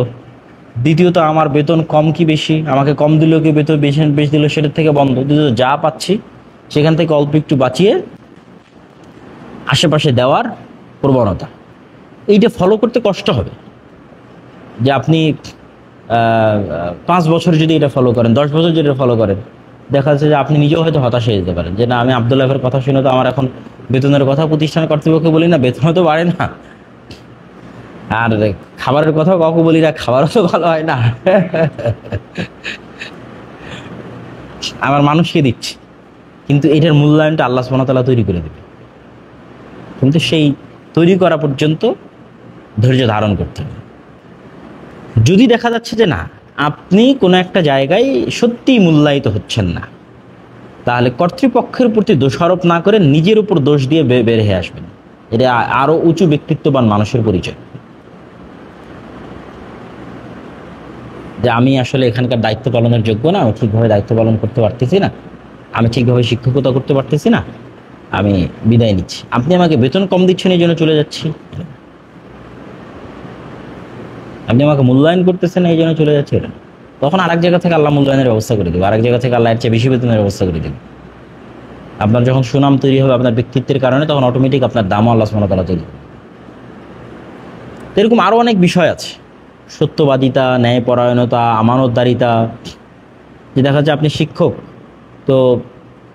দ্বিতীয়ত আমার বেতন কম কি বেশি, আমাকে কম দিল কি বেতন বেশি বেশি দিল সেটার থেকে বন্ধ। দ্বিতীয়ত যা পাচ্ছি সেখান থেকে অল্প একটু বাঁচিয়ে আশেপাশে দেওয়ার প্রবণতা, এইটা ফলো করতে কষ্ট হবে। যে আপনি 5 বছর যদি এটা ফলো করেন, 10 বছর যদি এটা ফলো করেন, দেখা যাচ্ছে যে আপনি নিজেও হয়তো হতাশ হয়ে যেতে পারেন যে না, আমি আব্দুল্লাহ ভাইয়ের কথা শুনে তো আমার এখন বেতনের কথা প্রতিষ্ঠান কর্তৃপক্ষকে বলি না, বেতনও তো বাড়ে না, আর খাবারের কথাও কাউকে বলি না, খাবারও তো ভালো হয় না, আমার মানুষকে দিচ্ছি। কিন্তু এটার মূল্যায়নটা আল্লাহ সুবহানাহু ওয়া তাআলা তৈরি করে দেবে, কিন্তু সেই তৈরি করা পর্যন্ত ধৈর্য ধারণ করতে হবে। যদি দেখা যাচ্ছে যে না, আপনি কোনো একটা জায়গায় সত্যিই মূল্যায়িত হচ্ছেন না, তাহলে কর্তৃপক্ষের প্রতি দোষারোপ না করে নিজের উপর দোষ দিয়ে বের হয়ে আসবেন। এটা আরো উঁচু ব্যক্তিত্ববান মানুষের পরিচয়, যে আমি আসলে এখানকার দায়িত্ব পালনের যোগ্য না, আমি ঠিকভাবে দায়িত্ব পালন করতে পারতেছি না, আমি ঠিকভাবে শিক্ষকতা করতে পারতেছি না, আমি বিদায় নিচ্ছি। আপনি আমাকে বেতন কম দিচ্ছেন এই জন্য চলে যাচ্ছি, আপনি আমাকে মূল্যায়ন করতেছেন এই জন্য চলে যাচ্ছে, এটা তখন আরেক জায়গা থেকে আল্লাহ মূল্যায়নের ব্যবস্থা করে দেবে, আরেক জায়গা থেকে আল্লাহ এর চেয়ে বেশি বেতনের ব্যবস্থা করে দেবে। আপনার যখন সুনাম তৈরি হবে আপনার ব্যক্তিত্বের কারণে, তখন অটোমেটিক আপনার দামও আল্লাহ সুবহানাহু ওয়া তাআলা তৈরি করবে। এরকম আরও অনেক বিষয় আছে, সত্যবাদিতা, ন্যায়পরায়ণতা, আমানতদারিতা। যে দেখা যাচ্ছে আপনি শিক্ষক, তো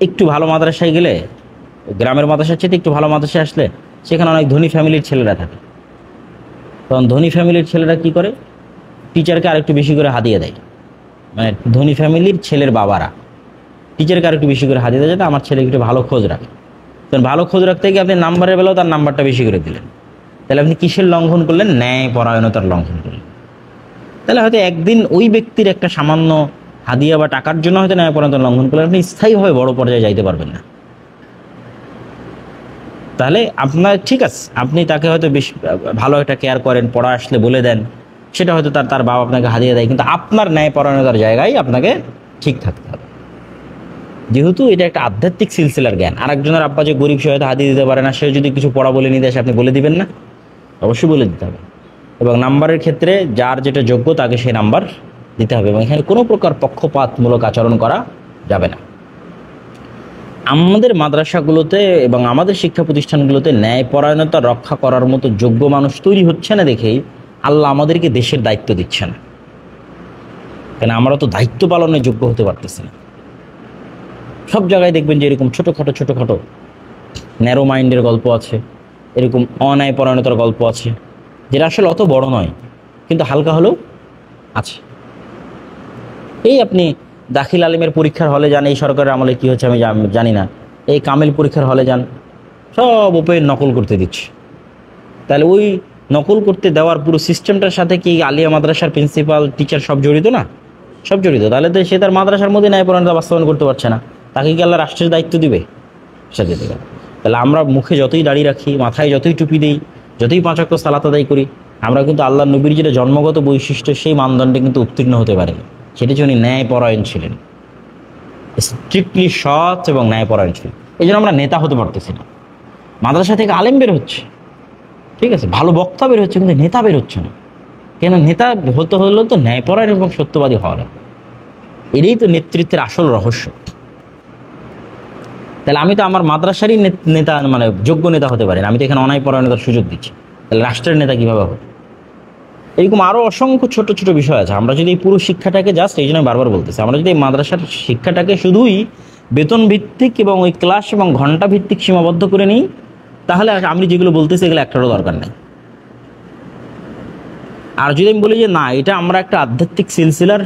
একটু ভালো মাদ্রাসায় গেলে, গ্রামের মাদ্রাসার চেয়ে একটু ভালো মাদ্রাসায় আসলে সেখানে অনেক ধনী ফ্যামিলির ছেলেরা থাকে, তখন ধনী ফ্যামিলির ছেলেরা কি করে, টিচারকে আরেকটু বেশি করে হাদিয়া দেয়। মানে ধনী ফ্যামিলির ছেলের বাবারা টিচারকে আরেকটু বেশি করে হাদিয়া দেয়, যাতে আমার ছেলে একটু ভালো খোঁজ রাখে। তখন ভালো খোঁজ রাখতে গিয়ে আপনি নাম্বারের বেলাও তার নাম্বারটা বেশি করে দিলেন, তাহলে আপনি কিসের লঙ্ঘন করলেন? ন্যায় পরায়ণতার লঙ্ঘন করলেন। তাহলে হয়তো একদিন ওই ব্যক্তির একটা সামান্য হাদিয়া বা টাকার জন্য হয়তো ন্যায় পরায়ণতার লঙ্ঘন করলেন, আপনি স্থায়ীভাবে বড় পর্যায়ে যাইতে পারবেন না। তাহলে আপনার ঠিক আছে, আপনি তাকে হয়তো বেশ ভালো একটা কেয়ার করেন, পড়া আসলে বলে দেন, সেটা হয়তো তার বাবা আপনাকে হাদিয়া দেয়, কিন্তু আপনার ন্যায়পরায়ণতার জায়গায় আপনাকে ঠিক থাকতে হবে। যেহেতু এটা একটা আধ্যাত্মিক সিলসিলার জ্ঞান, আরেকজনের আব্বা যে গরিব, সে হয়তো হাদিয়া দিতে পারে না, সে যদি কিছু পড়া বলে নিতে আসে আপনি বলে দিবেন না? অবশ্যই বলে দিতে হবে। এবং নাম্বারের ক্ষেত্রে যার যেটা যোগ্য তাকে সেই নাম্বার দিতে হবে, এবং এখানে কোনো প্রকার পক্ষপাতমূলক আচরণ করা যাবে না। আমাদের মাদ্রাসাগুলোতে এবং আমাদের শিক্ষা প্রতিষ্ঠানগুলোতে ন্যায়পরায়ণতা রক্ষা করার মতো যোগ্য মানুষ তৈরি হচ্ছে না দেখেই আল্লাহ আমাদেরকে দেশের দায়িত্ব দিচ্ছে না, কেন আমরা তো দায়িত্ব পালনের যোগ্য হতে পারতেছি না। সব জায়গায় দেখবেন যে এরকম ছোটোখাটো ন্যারো মাইন্ডের গল্প আছে, এরকম অন্যায়পরায়ণতার গল্প আছে, যেটা আসলে অত বড় নয় কিন্তু হালকা হলেও আছে। এই আপনি দাখিল আলিমের পরীক্ষার হলে যান, এই সরকারের আমলে কী হচ্ছে আমি জানি না, এই কামিল পরীক্ষার হলে যান, সব ওপেন নকল করতে দিচ্ছে। তাহলে ওই নকল করতে দেওয়ার পুরো সিস্টেমটার সাথে কি আলিয়া মাদ্রাসার প্রিন্সিপাল, টিচার সব জড়িত না? সব জড়িত। তাহলে তো সে তার মাদ্রাসার মধ্যে ন্যায়পরায়ণতা বাস্তবায়ন করতে পারছে না, তাকে কি আল্লাহ রাষ্ট্রের দায়িত্ব দিবে? সেটা দেবে। তাহলে আমরা মুখে যতই দাড়ি রাখি, মাথায় যতই টুপি দিই, যতই 5 ওয়াক্ত সালাত আদায় করি, আমরা কিন্তু আল্লাহ নবীর যেটা জন্মগত বৈশিষ্ট্য সেই মানদণ্ডে কিন্তু উত্তীর্ণ হতে পারি। সেটা হচ্ছে উনি ন্যায়পরায়ণ ছিলেন, স্ট্রিক্টলি সৎ এবং ন্যায়পরায়ণ ছিলেন। এই জন্য আমরা নেতা হতে পারতেছি না। মাদ্রাসা থেকে আলেম বের হচ্ছে, ঠিক আছে, ভালো বক্তা বের হচ্ছে, কিন্তু নেতা বের হচ্ছে না। কেন? নেতা হতে হলেও তো ন্যায়পরায়ণ এবং সত্যবাদী হওয়া লাগে। এটাই তো নেতৃত্বের আসল রহস্য। তাহলে আমি তো আমার মাদ্রাসারই নেতা, মানে যোগ্য নেতা হতে পারি না, আমি তো এখানে অনায়-পরায়ণতার সুযোগ দিচ্ছি, তাহলে রাষ্ট্রের নেতা কিভাবে হবে? এরকম আরো অসংখ্য ছোট ছোট বিষয় আছে। আমরা যদি এই পুরো শিক্ষাটাকে, জাস্ট এই জন্য বারবার বলতেছি, আমরা যদি এই মাদ্রাসার শিক্ষাটাকে শুধুই বেতন ভিত্তিক এবং ওই ক্লাস এবং ঘন্টা ভিত্তিক সীমাবদ্ধ করে নিই, তাহলে আমি যেগুলো বলতেছি এগুলো একটারও দরকার নেই। আর যদি আমি বলি যে না, এটা আমরা একটা আধ্যাত্মিক সিলসিলার,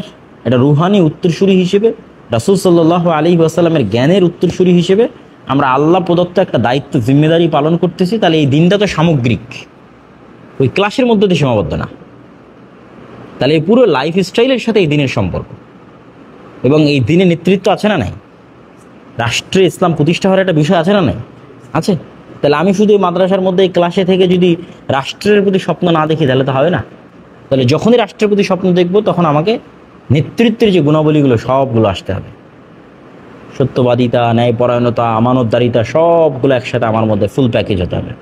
এটা রুহানি উত্তরসূরি হিসেবে, রাসূল সাল্লাল্লাহু আলাইহি ওয়াসাল্লামের জ্ঞানের উত্তরসূরি হিসেবে আমরা আল্লাহ প্রদত্ত একটা দায়িত্ব, জিম্মেদারি পালন করতেছি, তাহলে এই দিনটা তো সামগ্রিক, ওই ক্লাসের মধ্যে দিয়ে সীমাবদ্ধ না। তাহলে এই পুরো লাইফ স্টাইলের সাথে এই দিনের সম্পর্ক, এবং এই দিনে নেতৃত্ব আছে না নাই, রাষ্ট্রে ইসলাম প্রতিষ্ঠা হওয়ার একটা বিষয় আছে না নাই, আছে। তাহলে আমি শুধু এই মাদ্রাসার মধ্যে এই ক্লাসে থেকে যদি রাষ্ট্রের প্রতি স্বপ্ন না দেখি, তাহলে তো হবে না। তাহলে যখনই রাষ্ট্রের প্রতি স্বপ্ন দেখবো, তখন আমাকে নেতৃত্বের যে গুণাবলীগুলো সবগুলো আসতে হবে। সত্যবাদিতা, ন্যায়পরায়ণতা, আমানতদারিতা, সবগুলো একসাথে আমার মধ্যে ফুল প্যাকেজ হতে হবে।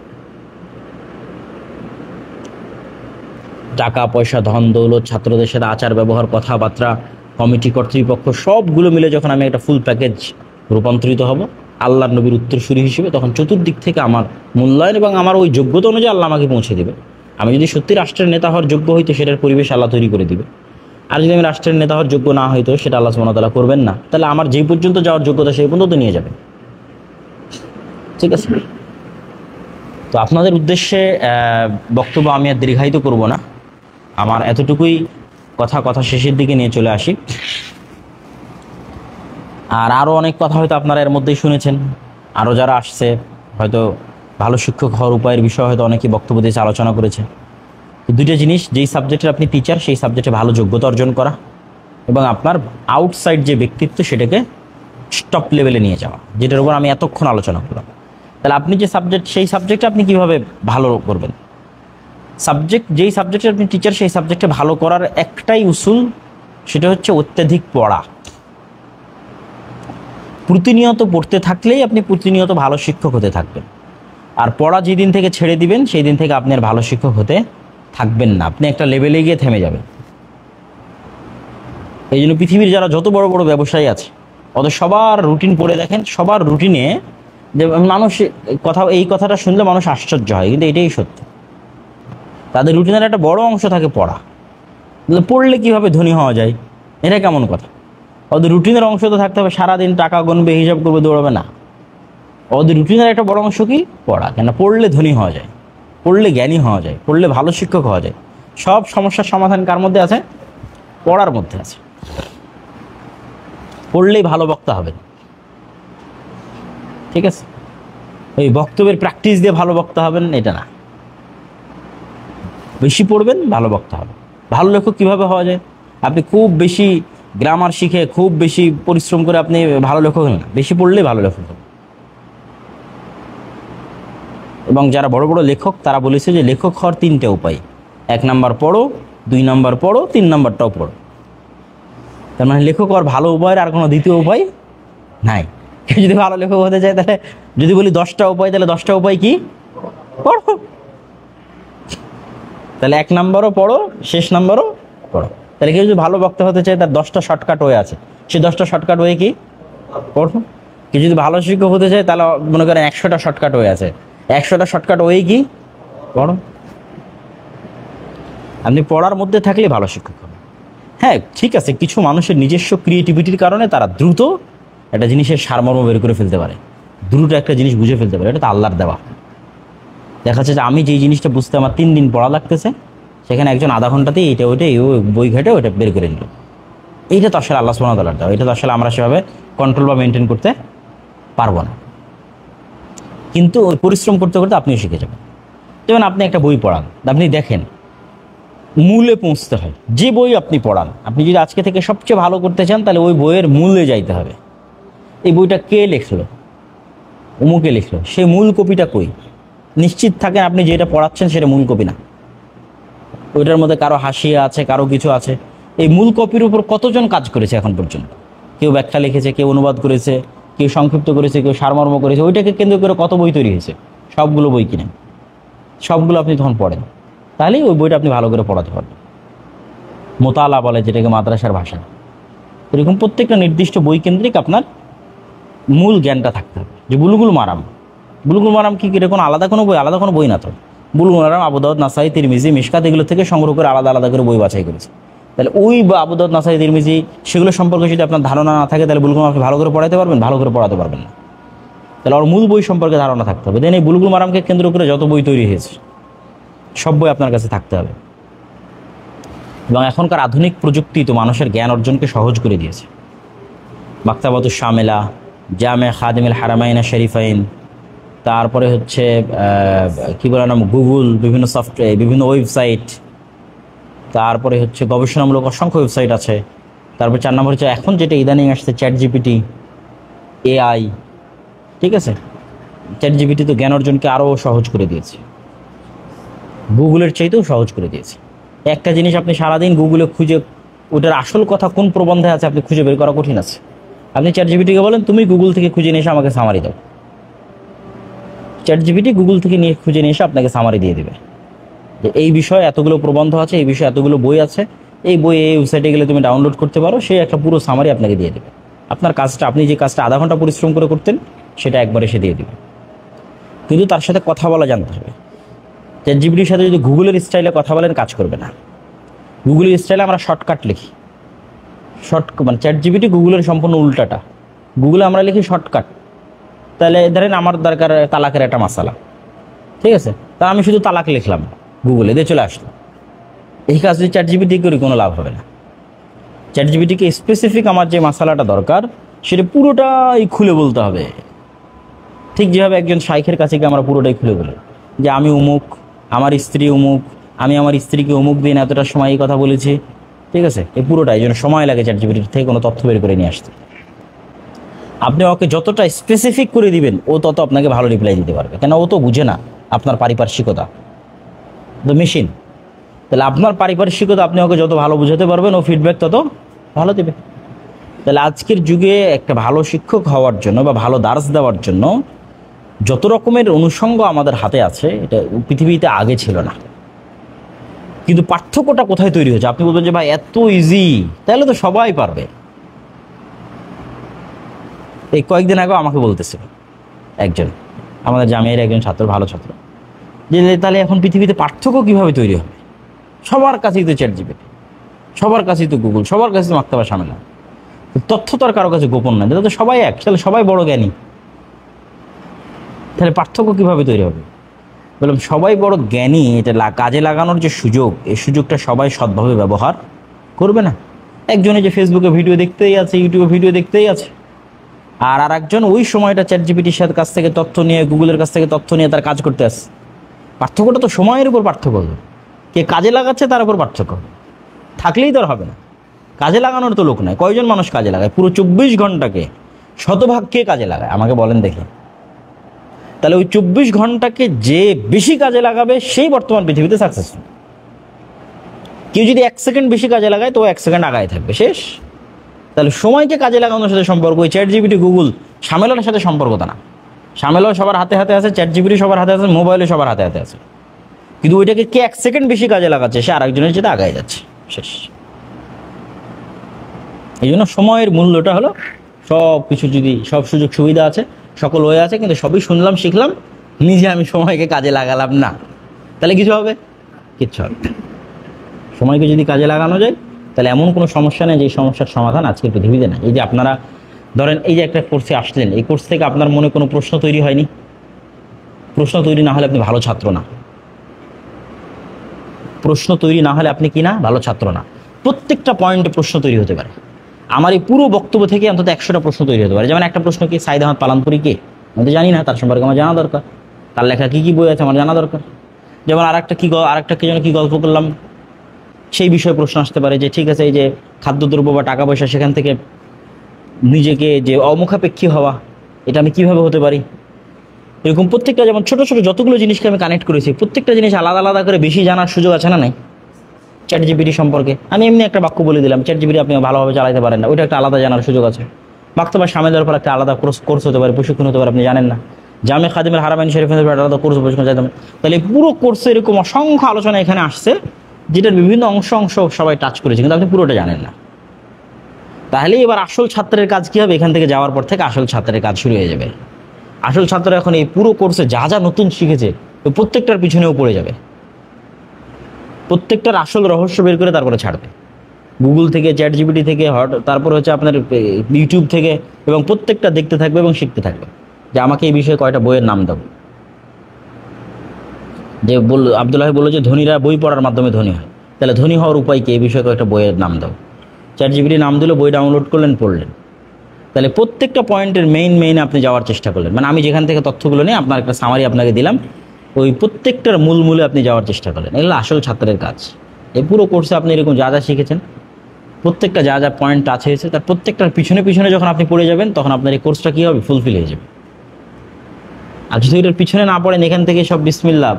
টাকা পয়সা, ধন দৌলত, ছাত্রদের সাথে আচার ব্যবহার, কথাবার্তা, কমিটি কর্তৃপক্ষ, সবগুলো মিলে যখন আমি একটা ফুল প্যাকেজ রূপান্তরিত হব আল্লাহর নবীর উত্তরসূরি হিসেবে, তখন চতুর্দিক থেকে আমার মূল্যায়ন এবং আমার ওই যোগ্যতা অনুযায়ী আল্লাহ আমাকে পৌঁছে দেবে। আমি যদি সত্যি রাষ্ট্রের নেতা হওয়ার যোগ্য হইতো, সেটার পরিবেশ আল্লাহ তৈরি করে দিবে। আর যদি আমি রাষ্ট্রের নেতা হওয়ার যোগ্য না হইতো, সেটা আল্লাহ সুবহানাহু ওয়া তাআলা করবেন না। তাহলে আমার যেই পর্যন্ত যাওয়ার যোগ্যতা, সেই পর্যন্ত নিয়ে যাবে। ঠিক আছে? তো আপনাদের উদ্দেশ্যে বক্তব্য আমি আর দীর্ঘায়িত করব না, আমার এতটুকুই কথা শেষের দিকে নিয়ে চলে আসি। আর আরও অনেক কথা হয়তো আপনারা এর মধ্যেই শুনেছেন, আরও যারা আসছে হয়তো ভালো শিক্ষক হওয়ার উপায়ের বিষয়ে হয়তো অনেকেই বক্তব্য দিয়েছে, আলোচনা করেছে। দুইটা জিনিস, যেই সাবজেক্টের আপনি টিচার, সেই সাবজেক্টে ভালো যোগ্যতা অর্জন করা, এবং আপনার আউটসাইড যে ব্যক্তিত্ব, সেটাকে টপ লেভেলে নিয়ে যাওয়া, যেটার উপর আমি এতক্ষণ আলোচনা করলাম। তাহলে আপনি যে সাবজেক্ট, সেই সাবজেক্টে আপনি কীভাবে ভালো করবেন? যেই সাবজেক্টে আপনি টিচার, সেই সাবজেক্টে ভালো করার একটাই উসুল, সেটা হচ্ছে অত্যাধিক পড়া। প্রতিনিয়ত পড়তে থাকলেই আপনি প্রতিনিয়ত ভালো শিক্ষক হতে থাকবেন। আর পড়া যেদিন থেকে ছেড়ে দিবেন, সেই দিন থেকে আপনি আর ভালো শিক্ষক হতে থাকবেন না, আপনি একটা লেভেলে গিয়ে থেমে যাবেন। এই জন্য পৃথিবীর যারা যত বড় বড় ব্যবসায়ী আছে, ওদের সবার রুটিন পড়ে দেখেন, সবার রুটিনে যে মানুষ এই কথাটা শুনলে মানুষ আশ্চর্য হয়, কিন্তু এটাই সত্য। তাদের রুটিনের একটা বড় অংশ থাকে পড়া। পড়লে কীভাবে ধনী হওয়া যায়, এটা কেমন কথা? ওদের রুটিনের অংশ তো থাকতে হবে সারাদিন টাকা গুনবে, হিসাব করবে, দৌড়াবে না। ওদের রুটিনের একটা বড় অংশ কি? পড়া। কেন? পড়লে ধনী হওয়া যায়, পড়লে জ্ঞানী হওয়া যায়, পড়লে ভালো শিক্ষক হওয়া যায়। সব সমস্যার সমাধান কার মধ্যে আছে? পড়ার মধ্যে আছে। পড়লেই ভালো বক্তা হবেন। ঠিক আছে? ওই বক্তব্যের প্র্যাকটিস দিয়ে ভালো বক্তা হবেন এটা না, বেশি পড়বেন, ভালো বক্তা হবে। ভালো লেখক কীভাবে হওয়া যায়? আপনি খুব বেশি গ্রামার শিখে, খুব বেশি পরিশ্রম করে আপনি ভালো লেখক হন না, বেশি পড়লেই ভালো লেখক হবেন। এবং যারা বড় বড় লেখক, তারা বলেছে যে লেখক হওয়ার তিনটে উপায়: 1 নাম্বার পড়ো, 2 নাম্বার পড়ো, 3 নাম্বারটাও পড়ো। তার মানে লেখক হওয়ার ভালো উপায়ের আর কোনো দ্বিতীয় উপায় নাই। কেউ যদি ভালো লেখক হতে চায়, তাহলে যদি বলি 10টা উপায়, তাহলে 10টা উপায় কি? পড়ো। তাহলে 1 নাম্বারও পড়ো, শেষ নাম্বারও পড়ো। তাহলে কেউ যদি ভালো বক্তা হতে চায়, তার 10টা শর্টকাট ওয়ে আছে, সেই 10টা শর্টকাট ওয়ে কি? পড়ো। কেউ যদি ভালো শিক্ষক হতে চায়, তাহলে মনে করেন 100টা শর্টকাট ওয়ে আছে, 100টা শর্টকাট ওয়ে কি? পড়ো। আপনি পড়ার মধ্যে থাকলে ভালো শিক্ষক হবে। হ্যাঁ, ঠিক আছে, কিছু মানুষের নিজস্ব ক্রিয়েটিভিটির কারণে তারা দ্রুত একটা জিনিসের সারমর্ম বের করে ফেলতে পারে, দ্রুত একটা জিনিস বুঝে ফেলতে পারে, এটা তো আল্লাহর দেওয়া। দেখা যাচ্ছে যে আমি যেই জিনিসটা বুঝতে আমার 3 দিন পড়া লাগতেছে, সেখানে একজন আধা ঘন্টাতেই এটা ওইটা বই ঘাটে ওইটা বের করে নিল। এইটা তো আসলে আল্লাহ সুবহানাহু ওয়া তাআলার দেওয়া, এটা তো আসলে আমরা সেভাবে কন্ট্রোল বা মেনটেন করতে পারবো না। কিন্তু ওই পরিশ্রম করতে করতে আপনিও শিখে যাবেন। যেমন আপনি একটা বই পড়ান, আপনি দেখেন মূলে পৌঁছতে হয়। যে বই আপনি পড়ান, আপনি যদি আজকে থেকে সবচেয়ে ভালো করতে চান, তাহলে ওই বইয়ের মূলে যাইতে হবে। এই বইটা কে লিখলো? অমুকে লিখলো। সেই মূল কপিটা কই? নিশ্চিত থাকেন আপনি যেটা পড়াচ্ছেন সেটা মূল কপি না, ওইটার মধ্যে কারো হাসিয়া আছে, কারো কিছু আছে। এই মূল কপির উপর কতজন কাজ করেছে এখন পর্যন্ত? কেউ ব্যাখ্যা লিখেছে, কেউ অনুবাদ করেছে, কেউ সংক্ষিপ্ত করেছে, কেউ সারমর্ম করেছে। ওইটাকে কেন্দ্র করে কত বই তৈরি হয়েছে, সবগুলো বই কিনেন, সবগুলো আপনি তখন পড়েন, তাহলেই ওই বইটা আপনি ভালো করে পড়াতে পারবেন। মোতালা বলে যেটাকে মাদ্রাসার ভাষা। এরকম প্রত্যেকটা নির্দিষ্ট বই কেন্দ্রিক আপনার মূল জ্ঞানটা থাকতে হবে। যে বুলুগুল মারাম, বুলুগুল মারাম কি এটা কোনো আলাদা কোনো বই না তো। বুলুগুল মারাম আবু দাউদ, নাসাই, তিরমিজি, মিশকাত এগুলো থেকে সংগ্রহ করে আলাদা আলাদা করে বই বাছাই করেছে। তাহলে ওই আবু দাউদ, নাসাই, তিরমিজি সেগুলো সম্পর্কে যদি আপনার ধারণা না থাকে, তাহলে বুলুগুল মারামকে ভালো করে পড়াতে পারবেন? ভালো করে পড়াতে পারবেন না। তাহলে ওর মূল বই সম্পর্কে ধারণা থাকতে হবে। দেন এই বুলুগুল মারামকে কেন্দ্র করে যত বই তৈরি হয়েছে সব বই আপনার কাছে থাকতে হবে। এবং এখনকার আধুনিক প্রযুক্তি তো মানুষের জ্ঞান অর্জনকে সহজ করে দিয়েছে। মাকতাবাতুশ শামিলা, জামে খাদিমুল হারামাইন শরীফাইন, তারপরে হচ্ছে কী বলে নাম, গুগল, বিভিন্ন সফটওয়্যার, বিভিন্ন ওয়েবসাইট, তারপরে হচ্ছে গবেষণামূলক অসংখ্য ওয়েবসাইট আছে। তারপর 4 নম্বর হচ্ছে এখন যেটা ইদানিং আসছে চ্যাট জিপিটি, এআই। ঠিক আছে, চ্যাট জিপিটি তো জ্ঞান অর্জনকে আরও সহজ করে দিয়েছে, গুগলের চাইতেও সহজ করে দিয়েছে। একটা জিনিস আপনি সারাদিন গুগলে খুঁজে ওটার আসল কথা কোন প্রবন্ধে আছে আপনি খুঁজে বের করা কঠিন আছে। আপনি চ্যাট জিপিটিকে বলেন তুমি গুগল থেকে খুঁজে নিয়ে এসে আমাকে সামারি দাও, চ্যাট জিপিটি গুগল থেকে নিয়ে খুঁজে নিয়ে এসে আপনাকে সামারি দিয়ে দেবে যে এই বিষয়ে এতগুলো প্রবন্ধ আছে, এই বিষয়ে এতগুলো বই আছে, এই বই এই ওয়েবসাইটে গেলে তুমি ডাউনলোড করতে পারো, সে একটা পুরো সামারি আপনাকে দিয়ে দেবে। আপনার কাজটা, আপনি যে কাজটা আধা ঘন্টা পরিশ্রম করে করতেন সেটা একবারে সে দিয়ে দেবে। কিন্তু তার সাথে কথা বলা জানতে হবে। চ্যাট জিপিটির সাথে যদি গুগলের স্টাইলে কথা বলেন কাজ করবে না। গুগলের স্টাইলে আমরা শর্টকাট লিখি, মানে চ্যাট জিপিটি গুগলের সম্পূর্ণ উল্টাটা। গুগলে আমরা লিখি শর্টকাট। তাহলে ধরেন আমার দরকার তালাকের একটা মাসালা, ঠিক আছে, তা আমি শুধু তালাক লিখলাম, গুগলে দিয়ে চলে আসলো। এই কাজ যদি চ্যাট জিপিটি করি কোনো লাভ হবে না। চ্যাট জিপিটিকে স্পেসিফিক আমার যে মাসালাটা দরকার সেটা পুরোটাই খুলে বলতে হবে। ঠিক যেভাবে একজন শাইখের কাছে গিয়ে আমরা পুরোটাই খুলে বলি যে আমি অমুক, আমার স্ত্রী অমুক, আমি আমার স্ত্রীকে অমুক দিন এতটার সময় এই কথা বলেছি। ঠিক আছে, এই পুরোটাই যেন সময় লাগে চ্যাট জিপিটির থেকে কোনো তথ্য বের করে নিয়ে আসতে। আপনি ওকে যতটা স্পেসিফিক করে দিবেন ও তত আপনাকে ভালো রিপ্লাই দিতে পারবে, কেন ও তো বুঝে না আপনার পারিপার্শ্বিকতা, তো মেশিন। তাহলে আপনার পারিপার্শ্বিকতা আপনি ওকে যত ভালো বুঝাতে পারবেন ও ফিডব্যাক তত ভালো দেবে। তাহলে আজকের যুগে একটা ভালো শিক্ষক হওয়ার জন্য বা ভালো দার্স দেওয়ার জন্য যত রকমের অনুষঙ্গ আমাদের হাতে আছে এটা পৃথিবীতে আগে ছিল না। কিন্তু পার্থক্যটা কোথায় তৈরি হয়েছে? আপনি বলবেন যে ভাই এত ইজি, তাহলে তো সবাই পারবে। এই কয়েকদিন আগেও আমাকে বলতেছিল একজন আমাদের জামিয়ার একজন ছাত্র, ভালো ছাত্র, যে তাহলে এখন পৃথিবীতে পার্থক্য কীভাবে তৈরি হবে? সবার কাছেই তো চ্যাট জিপিটি, সবার কাছেই তো গুগল, সবার কাছে তো মাকতাবা শামিলা, তথ্য তো আর কারো কাছে গোপন নয়, তাহলে তো সবাই এক, তাহলে সবাই বড় জ্ঞানী, তাহলে পার্থক্য কীভাবে তৈরি হবে? বললাম সবাই বড় জ্ঞানী, এটা কাজে লাগানোর যে সুযোগ, এই সুযোগটা সবাই সৎভাবে ব্যবহার করবে না। একজনে যে ফেসবুকে ভিডিও দেখতেই আছে, ইউটিউবে ভিডিও দেখতেই আছে, আর একজন ওই সময়টা চ্যাট জিপিটির সাথে কাছ থেকে তথ্য নিয়ে, গুগলের কাছ থেকে তথ্য নিয়ে তার কাজ করতে আসছে। পার্থক্যটা তো সময়ের উপর পার্থক্য হবে, কে কাজে লাগাচ্ছে তার উপর পার্থক্য হবে। থাকলেই তো আর হবে না, কাজে লাগানোর তো লোক নাই। কয়জন মানুষ কাজে লাগায়? পুরো 24 ঘন্টাকে শতভাগ কে কাজে লাগায় আমাকে বলেন দেখি। তাহলে ওই 24 ঘন্টাকে যে বেশি কাজে লাগাবে সেই বর্তমান পৃথিবীতে সাকসেসফুল। কেউ যদি 1 সেকেন্ড বেশি কাজে লাগায় তো 1 সেকেন্ড আগায় থাকবে, শেষ। তাহলে সময়কে কাজে লাগানোর সাথে সম্পর্ক ওই চ্যাট জিপিটি, গুগল, সামেলার সাথে সম্পর্কটা না। সামেলাও সবার হাতে হাতে আছে, চ্যাট জিপিটি সবার হাতে আছে, মোবাইলে সবার হাতে হাতে আছে, কিন্তু ওইটাকে কে 1 সেকেন্ড বেশি কাজে লাগাচ্ছে সে আরেকজনের যেটা আগায় যাচ্ছে, শেষ। এই জন্য সময়ের মূল্যটা হলো সব কিছু, যদি সব সুযোগ সুবিধা আছে, সকল হয়ে আছে, কিন্তু সবই শুনলাম শিখলাম, নিজে আমি সময়কে কাজে লাগালাম না, তাহলে কিছু হবে? কিচ্ছু হবে। সময়কে যদি কাজে লাগানো যায় তাহলে এমন কোনো সমস্যা নেই যে সমস্যার সমাধান আজকে পৃথিবীতে না। এই যে আপনারা ধরেন এই যে একটা কোর্সে আসলেন, এই কোর্স থেকে আপনার মনে কোনো প্রশ্ন তৈরি হয়নি? প্রশ্ন তৈরি না হলে আপনি ভালো ছাত্র না। প্রশ্ন তৈরি না হলে আপনি কি না? ভালো ছাত্র না। প্রত্যেকটা পয়েন্টে প্রশ্ন তৈরি হতে পারে। আমার এই পুরো বক্তব্য থেকে অন্তত 100টা প্রশ্ন তৈরি হতে পারে। যেমন একটা প্রশ্ন কি, সাইদ আহমদ পালামপুরি কে? আমি তো জানি না, তার সম্পর্কে আমার জানা দরকার। তার লেখা কী কী বই আছে আমার জানা দরকার। যেমন আরেকটা কি যেন কি গল্প করলাম, সেই বিষয়ে প্রশ্ন আসতে পারে যে ঠিক আছে, এই যে খাদ্যদ্রব্য বা টাকা পয়সা, সেখান থেকে নিজেকে যে অমুখাপেক্ষী হওয়া, এটা আমি কীভাবে হতে পারি? এরকম প্রত্যেকটা, যেমন ছোটো ছোটো যতগুলো জিনিসকে আমি কানেক্ট করেছি, প্রত্যেকটা জিনিস আলাদা আলাদা করে বেশি জানার সুযোগ আছে না নাই? চ্যাট জিপিটি সম্পর্কে আমি এমনি একটা বাক্য বলে দিলাম, চ্যাট জিপিটি আপনি ভালোভাবে চালাতে পারেন না, ওইটা একটা আলাদা জানার সুযোগ আছে। মাকতাবা শামিলার উপর একটা আলাদা কোর্স হতে পারে, প্রশিক্ষণ হতে পারে, আপনি জানেন না। জামে খাদিমুল হারামাইন শরীফের উপর আলাদা কোর্স প্রশিক্ষণ চাইতে হবে। তাহলে পুরো কোর্সে এরকম অসংখ্য আলোচনা এখানে আসছে, যেটার বিভিন্ন অংশ সবাই টাচ করেছে, কিন্তু আপনি পুরোটা জানেন না। তা তাহলে এবার আসল ছাত্রের কাজ কি হবে? এখান থেকে যাওয়ার পর থেকে আসল ছাত্রের কাজ শুরু হয়ে যাবে। আসল ছাত্র এখন এই পুরো কোর্সে যা যা নতুন শিখেছে প্রত্যেকটার পিছনেও পড়ে যাবে, প্রত্যেকটার আসল রহস্য বের করে তারপরে ছাড়বে, গুগল থেকে, চ্যাট জিপিটি থেকে, তারপর হচ্ছে আপনার ইউটিউব থেকে, এবং প্রত্যেকটা দেখতে থাকবে এবং শিখতে থাকবে যে আমাকে এই বিষয়ে কয়টা বইয়ের নাম দাও। যে আব্দুল্লাহ বললো যে ধনীরা বই পড়ার মাধ্যমে ধনী হয়, তাহলে ধনী হওয়ার উপায় কি? এই বিষয়ে কয়েকটা বইয়ের নাম দাও। চ্যাট জিপিটি নাম দিল, বই ডাউনলোড করলেন, পড়লেন। তাহলে প্রত্যেকটা পয়েন্টের মেইন আপনি যাওয়ার চেষ্টা করলেন, মানে আমি যেখান থেকে তথ্যগুলো নিয়ে আপনার একটা সামারি আপনাকে দিলাম, ওই প্রত্যেকটার মূলে আপনি যাওয়ার চেষ্টা করলেন। এগুলো আসল ছাত্রের কাজ। এই পুরো কোর্সে আপনি এরকম যা যা শিখেছেন, প্রত্যেকটা যা যা পয়েন্ট টাচ হয়েছে, তার প্রত্যেকটার পিছনে যখন আপনি পড়ে যাবেন, তখন আপনার এই কোর্সটা কী হবে? ফুলফিল হয়ে যাবে। আর যদি এটার পিছনে না পড়েন, এখান থেকে সব বিসমিল্লাহ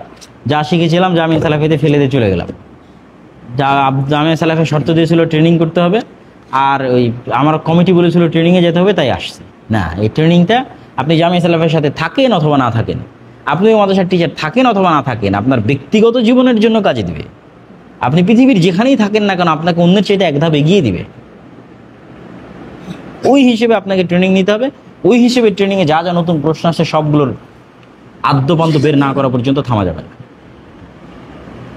যা শিখেছিলাম জামিয়া সালাফিতে ফেলে দিয়ে চলে গেলাম, যা জামিয়া সালাফের শর্ত দিয়েছিল ট্রেনিং করতে হবে, আর ওই আমার কমিটি বলেছিল ট্রেনিংয়ে যেতে হবে, তাই আসছে না। এই ট্রেনিংটা আপনি জামিয়া সালাফের সাথে থাকেন অথবা না থাকেন, আপনি মাদ্রাসার টিচার থাকেন অথবা না থাকেন, আপনার ব্যক্তিগত জীবনের জন্য কাজে দিবে। আপনি পৃথিবীর যেখানেই থাকেন না কেন, আপনাকে অন্যের চাইতে এক ধাপ এগিয়ে দিবে। ওই হিসেবে আপনাকে ট্রেনিং নিতে হবে। ওই হিসেবে ট্রেনিংয়ে যা যা নতুন প্রশ্ন আসে সবগুলোর আদ্যপান্ত বের না করা পর্যন্ত থামা যাবে না।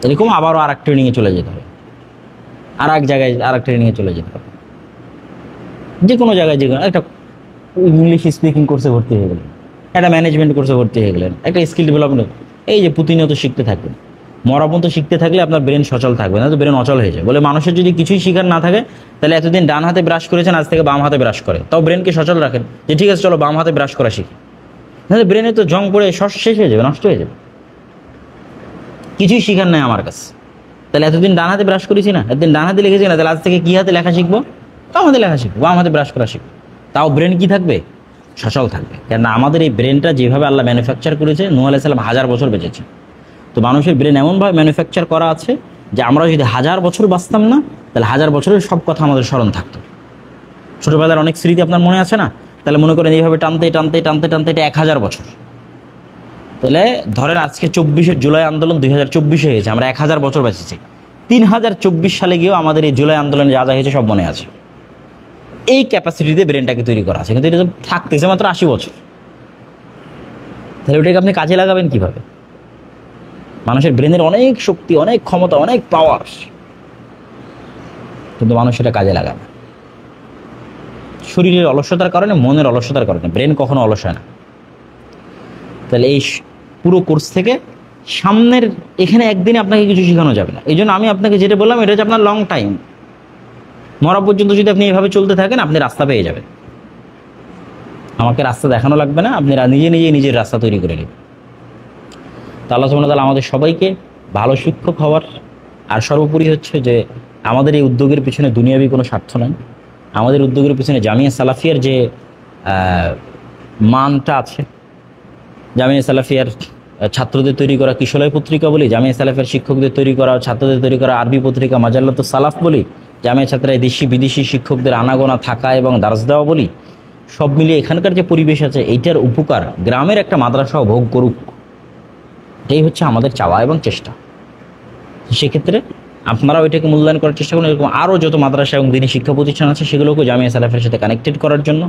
এরকম আবারও আর এক ট্রেনিংয়ে চলে যেতে হবে, আর এক জায়গায় আর এক ট্রেনিংয়ে চলে যেতে হবে। যে কোনো জায়গায়, যে কোনো একটা ইংলিশ স্পিকিং কোর্সে ভর্তি হয়ে গেলেন, একটা ম্যানেজমেন্ট কোর্সে ভর্তি হয়ে গেলেন, একটা স্কিল ডেভেলপমেন্ট, এই যে প্রতিনিয়ত শিখতে থাকবেন। মরাপন্ত শিখতে থাকলে আপনার ব্রেন সচল থাকবে না, তো ব্রেন অচল হয়ে যায়। বলে মানুষের যদি কিছুই শিখার না থাকে, তাহলে এতদিন ডান হাতে ব্রাশ করেছেন, আজ থেকে বাম হাতে ব্রাশ করে, তাও ব্রেনকে সচল রাখেন যে ঠিক আছে চলো বাম হাতে ব্রাশ করা শিখি। তাহলে ব্রেনে তো জং পড়ে শেষ হয়ে যাবে, নষ্ট হয়ে যাবে। কিছুই শিখার নাই আমার কাছে, তাহলে এতদিন ডান হাতে ব্রাশ করেছি না, এতদিন ডান হাতে লিখেছি না, তাহলে আজ থেকে কী হাতে লেখা শিখবো? বাম হাতে লেখা শিখবো, বাম হাতে ব্রাশ করা শিখবো। তাও ব্রেন কি থাকবে? সচল থাকবে। কেননা আমাদের এই ব্রেনটা যেভাবে আল্লাহ ম্যানুফ্যাকচার করেছে, নূহ আলাইহিস সালাম 1000 বছর বেঁচেছে। তো মানুষের ব্রেন এমনভাবে ম্যানুফ্যাকচার করা আছে যে আমরা যদি 1000 বছর বাঁচতাম না, তাহলে 1000 বছরের সব কথা আমাদের স্মরণ থাকতো। ছোটোবেলার অনেক স্মৃতি আপনার মনে আছে না? তাহলে মনে করেন এইভাবে টানতে টানতে টানতে টানতে এটা 1000 বছর। তাহলে ধরেন আজকে 24শে জুলাই আন্দোলন 2024 হয়েছে, আমরা 1000 বছর বেঁচেছি। 3024 সালে গিয়েও আমাদের এই জুলাই আন্দোলনে যা যা হয়েছে সব মনে আছে। এই ক্যাপাসিটিতে ব্রেনটাকে তৈরি করা আছে, কিন্তু এটা থাকতেছে মাত্র 80 বছর। তাহলে ওটাকে আপনি কাজে লাগাবেন কিভাবে? মানুষের ব্রেনের অনেক শক্তি, অনেক ক্ষমতা, অনেক পাওয়ার, কিন্তু মানুষ সেটা কাজে লাগায় না। শরীরের অলসতার কারণে, মনের অলসতার কারণে ব্রেন কখনো অলস হয় না। তাহলে এই পুরো কোর্স থেকে সামনের এখানে একদিনে আপনাকে কিছু শেখানো যাবে না। এই জন্য আমি আপনাকে যেটা বললাম, এটা হচ্ছে আপনার লং টাইম। মরা পর্যন্ত যদি আপনি এইভাবে চলতে থাকেন, আপনি রাস্তা পেয়ে যাবেন। আমাকে রাস্তা দেখানো লাগবে না, আপনি নিজের রাস্তা তৈরি করে নেবেন। তা আল্লাহ সুবহানাহু ওয়া তাআলা আমাদের সবাইকে ভালো শিক্ষক হওয়ার, আর সর্বোপরি হচ্ছে যে আমাদের এই উদ্যোগের পিছনে দুনিয়াবি কোনো স্বার্থ নাই। আমাদের উদ্যোগের পিছনে জামিয়া সালাফিয়ার যে মানটা আছে, জামিয়া সালাফিয়ার ছাত্রদের তৈরি করা কিশলয় পত্রিকা বলি, জামিয়া সালাফিয়ার শিক্ষকদের তৈরি করা, ছাত্রদের তৈরি করা আরবি পত্রিকা মাজাল্লাতুস সালাফ বলি, জামিয়া ছাত্রায় দেশি বিদেশি শিক্ষকদের আনাগোনা থাকা এবং দার্স দেওয়া বলি, সব মিলিয়ে এখানকার যে পরিবেশ আছে, এইটার উপকার গ্রামের একটা মাদ্রাসাও ভোগ করুক, এটাই হচ্ছে আমাদের চাওয়া এবং চেষ্টা। সেক্ষেত্রে আপনারা ওইটাকে মূল্যায়ন করার চেষ্টা করুন। এরকম আরও যত মাদ্রাসা এবং দিনী শিক্ষা প্রতিষ্ঠান আছে, সেগুলোকেও জামিয়া সালাফের সাথে কানেক্টেড করার জন্য।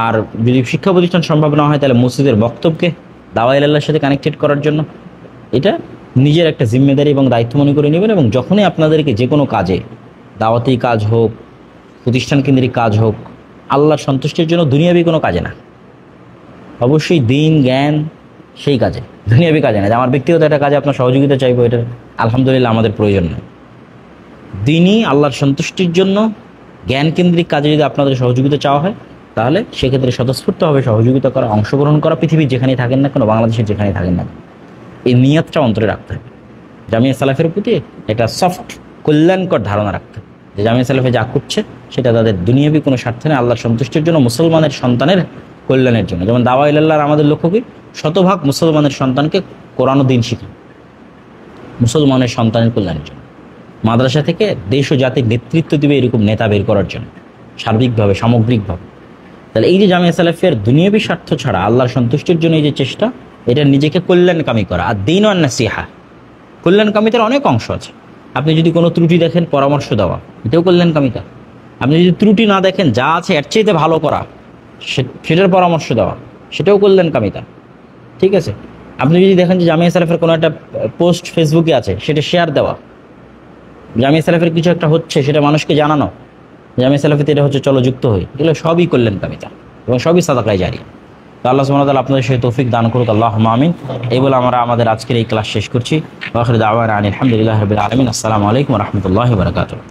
আর যদি শিক্ষা প্রতিষ্ঠান সম্ভব না হয়, তাহলে মসজিদের বক্তব্যকে দাওয়া ইলাল্লাহর সাথে কানেক্টেড করার জন্য। এটা নিজের একটা জিম্মেদারি এবং দায়িত্ব মনে করে নেবেন। এবং যখনই আপনাদেরকে যে কোনো কাজে, দাওয়াতি কাজ হোক, প্রতিষ্ঠান কেন্দ্রিক কাজ হোক, আল্লাহর সন্তুষ্টির জন্য, দুনিয়াবি কোনো কাজে না, অবশ্যই দিন জ্ঞান সেই কাজে, দুনিয়াবি কাজে না। আমার ব্যক্তিগত একটা কাজে আপনার সহযোগিতা চাইবো, এটা আলহামদুলিল্লাহ আমাদের প্রয়োজন নেই। দিনই আল্লাহর সন্তুষ্টির জন্য জ্ঞান কেন্দ্রিক কাজে যদি আপনাদের সহযোগিতা চাওয়া হয়, তাহলে সেক্ষেত্রে স্বতঃস্ফূর্তভাবে সহযোগিতা করা, অংশগ্রহণ করা, পৃথিবীর যেখানেই থাকেন না কেন, বাংলাদেশের যেখানেই থাকেন না কেন, এই নিয়তটা অন্তরে রাখতে হবে। জামিয়া সালাফের প্রতি একটা সফট কল্যাণকর ধারণা রাখতে হবে, যে জামিয়া সালাফে যা করছে সেটা তাদের দুনিয়াবি কোনো স্বার্থ নেই, আল্লাহর সন্তুষ্টির জন্য, মুসলমানের সন্তানের কল্যাণের জন্য। যেমন দাওয়া ইলাল্লাহর আমাদের লক্ষ্য কি? শতভাগ মুসলমানের সন্তানকে কোরআন ও দ্বীন শিখা, মুসলমানের সন্তানের কল্যাণের জন্য। মাদ্রাসা থেকে দেশ ও জাতির নেতৃত্ব দিবে এরকম নেতা বের করার জন্য, সার্বিকভাবে, সামগ্রিকভাবে। তাহলে এই যে জামিয়া সালাফিয়ার দুনিয়াবি স্বার্থ ছাড়া আল্লাহর সন্তুষ্টির জন্য এই যে চেষ্টা, এটা নিজেকে কল্যাণকামী করা। আর দ্বীন ওয়ান নাসিহা, কল্যাণকামিতার অনেক অংশ আছে। আপনি যদি কোনো ত্রুটি দেখেন, পরামর্শ দেওয়া, এটাও কল্যাণকামিতা। আপনি যদি ত্রুটি না দেখেন, যা আছে এর চাইতে ভালো করা, সেটার পরামর্শ দেওয়া, সেটাও করলেন কামিতা। ঠিক আছে, আপনি যদি দেখেন যে জামিয়া সালাফের কোনো একটা পোস্ট ফেসবুকে আছে, সেটা শেয়ার দেওয়া, জামিয়া সালাফের কিছু একটা হচ্ছে সেটা মানুষকে জানানো, জামিয়া সালাফিতে এটা হচ্ছে, চলো যুক্ত হই, এগুলো সবই করলেন কামিতা এবং সবই সাদাকায়ে জারিয়া। তো আল্লাহ সুবহানাহু ওয়া তাআলা আপনাদের সেই তৌফিক দান করুক, আল্লাহুম্মা আমিন। এই বলে আমরা আমাদের আজকের এই ক্লাস শেষ করছি। ওয়া আখিরু দাওয়ানা আনিল হামদুলিল্লাহি রাব্বিল আলামিন। আসসালামু আলাইকুম ওয়া রাহমাতুল্লাহি ওয়া বারাকাতুহু।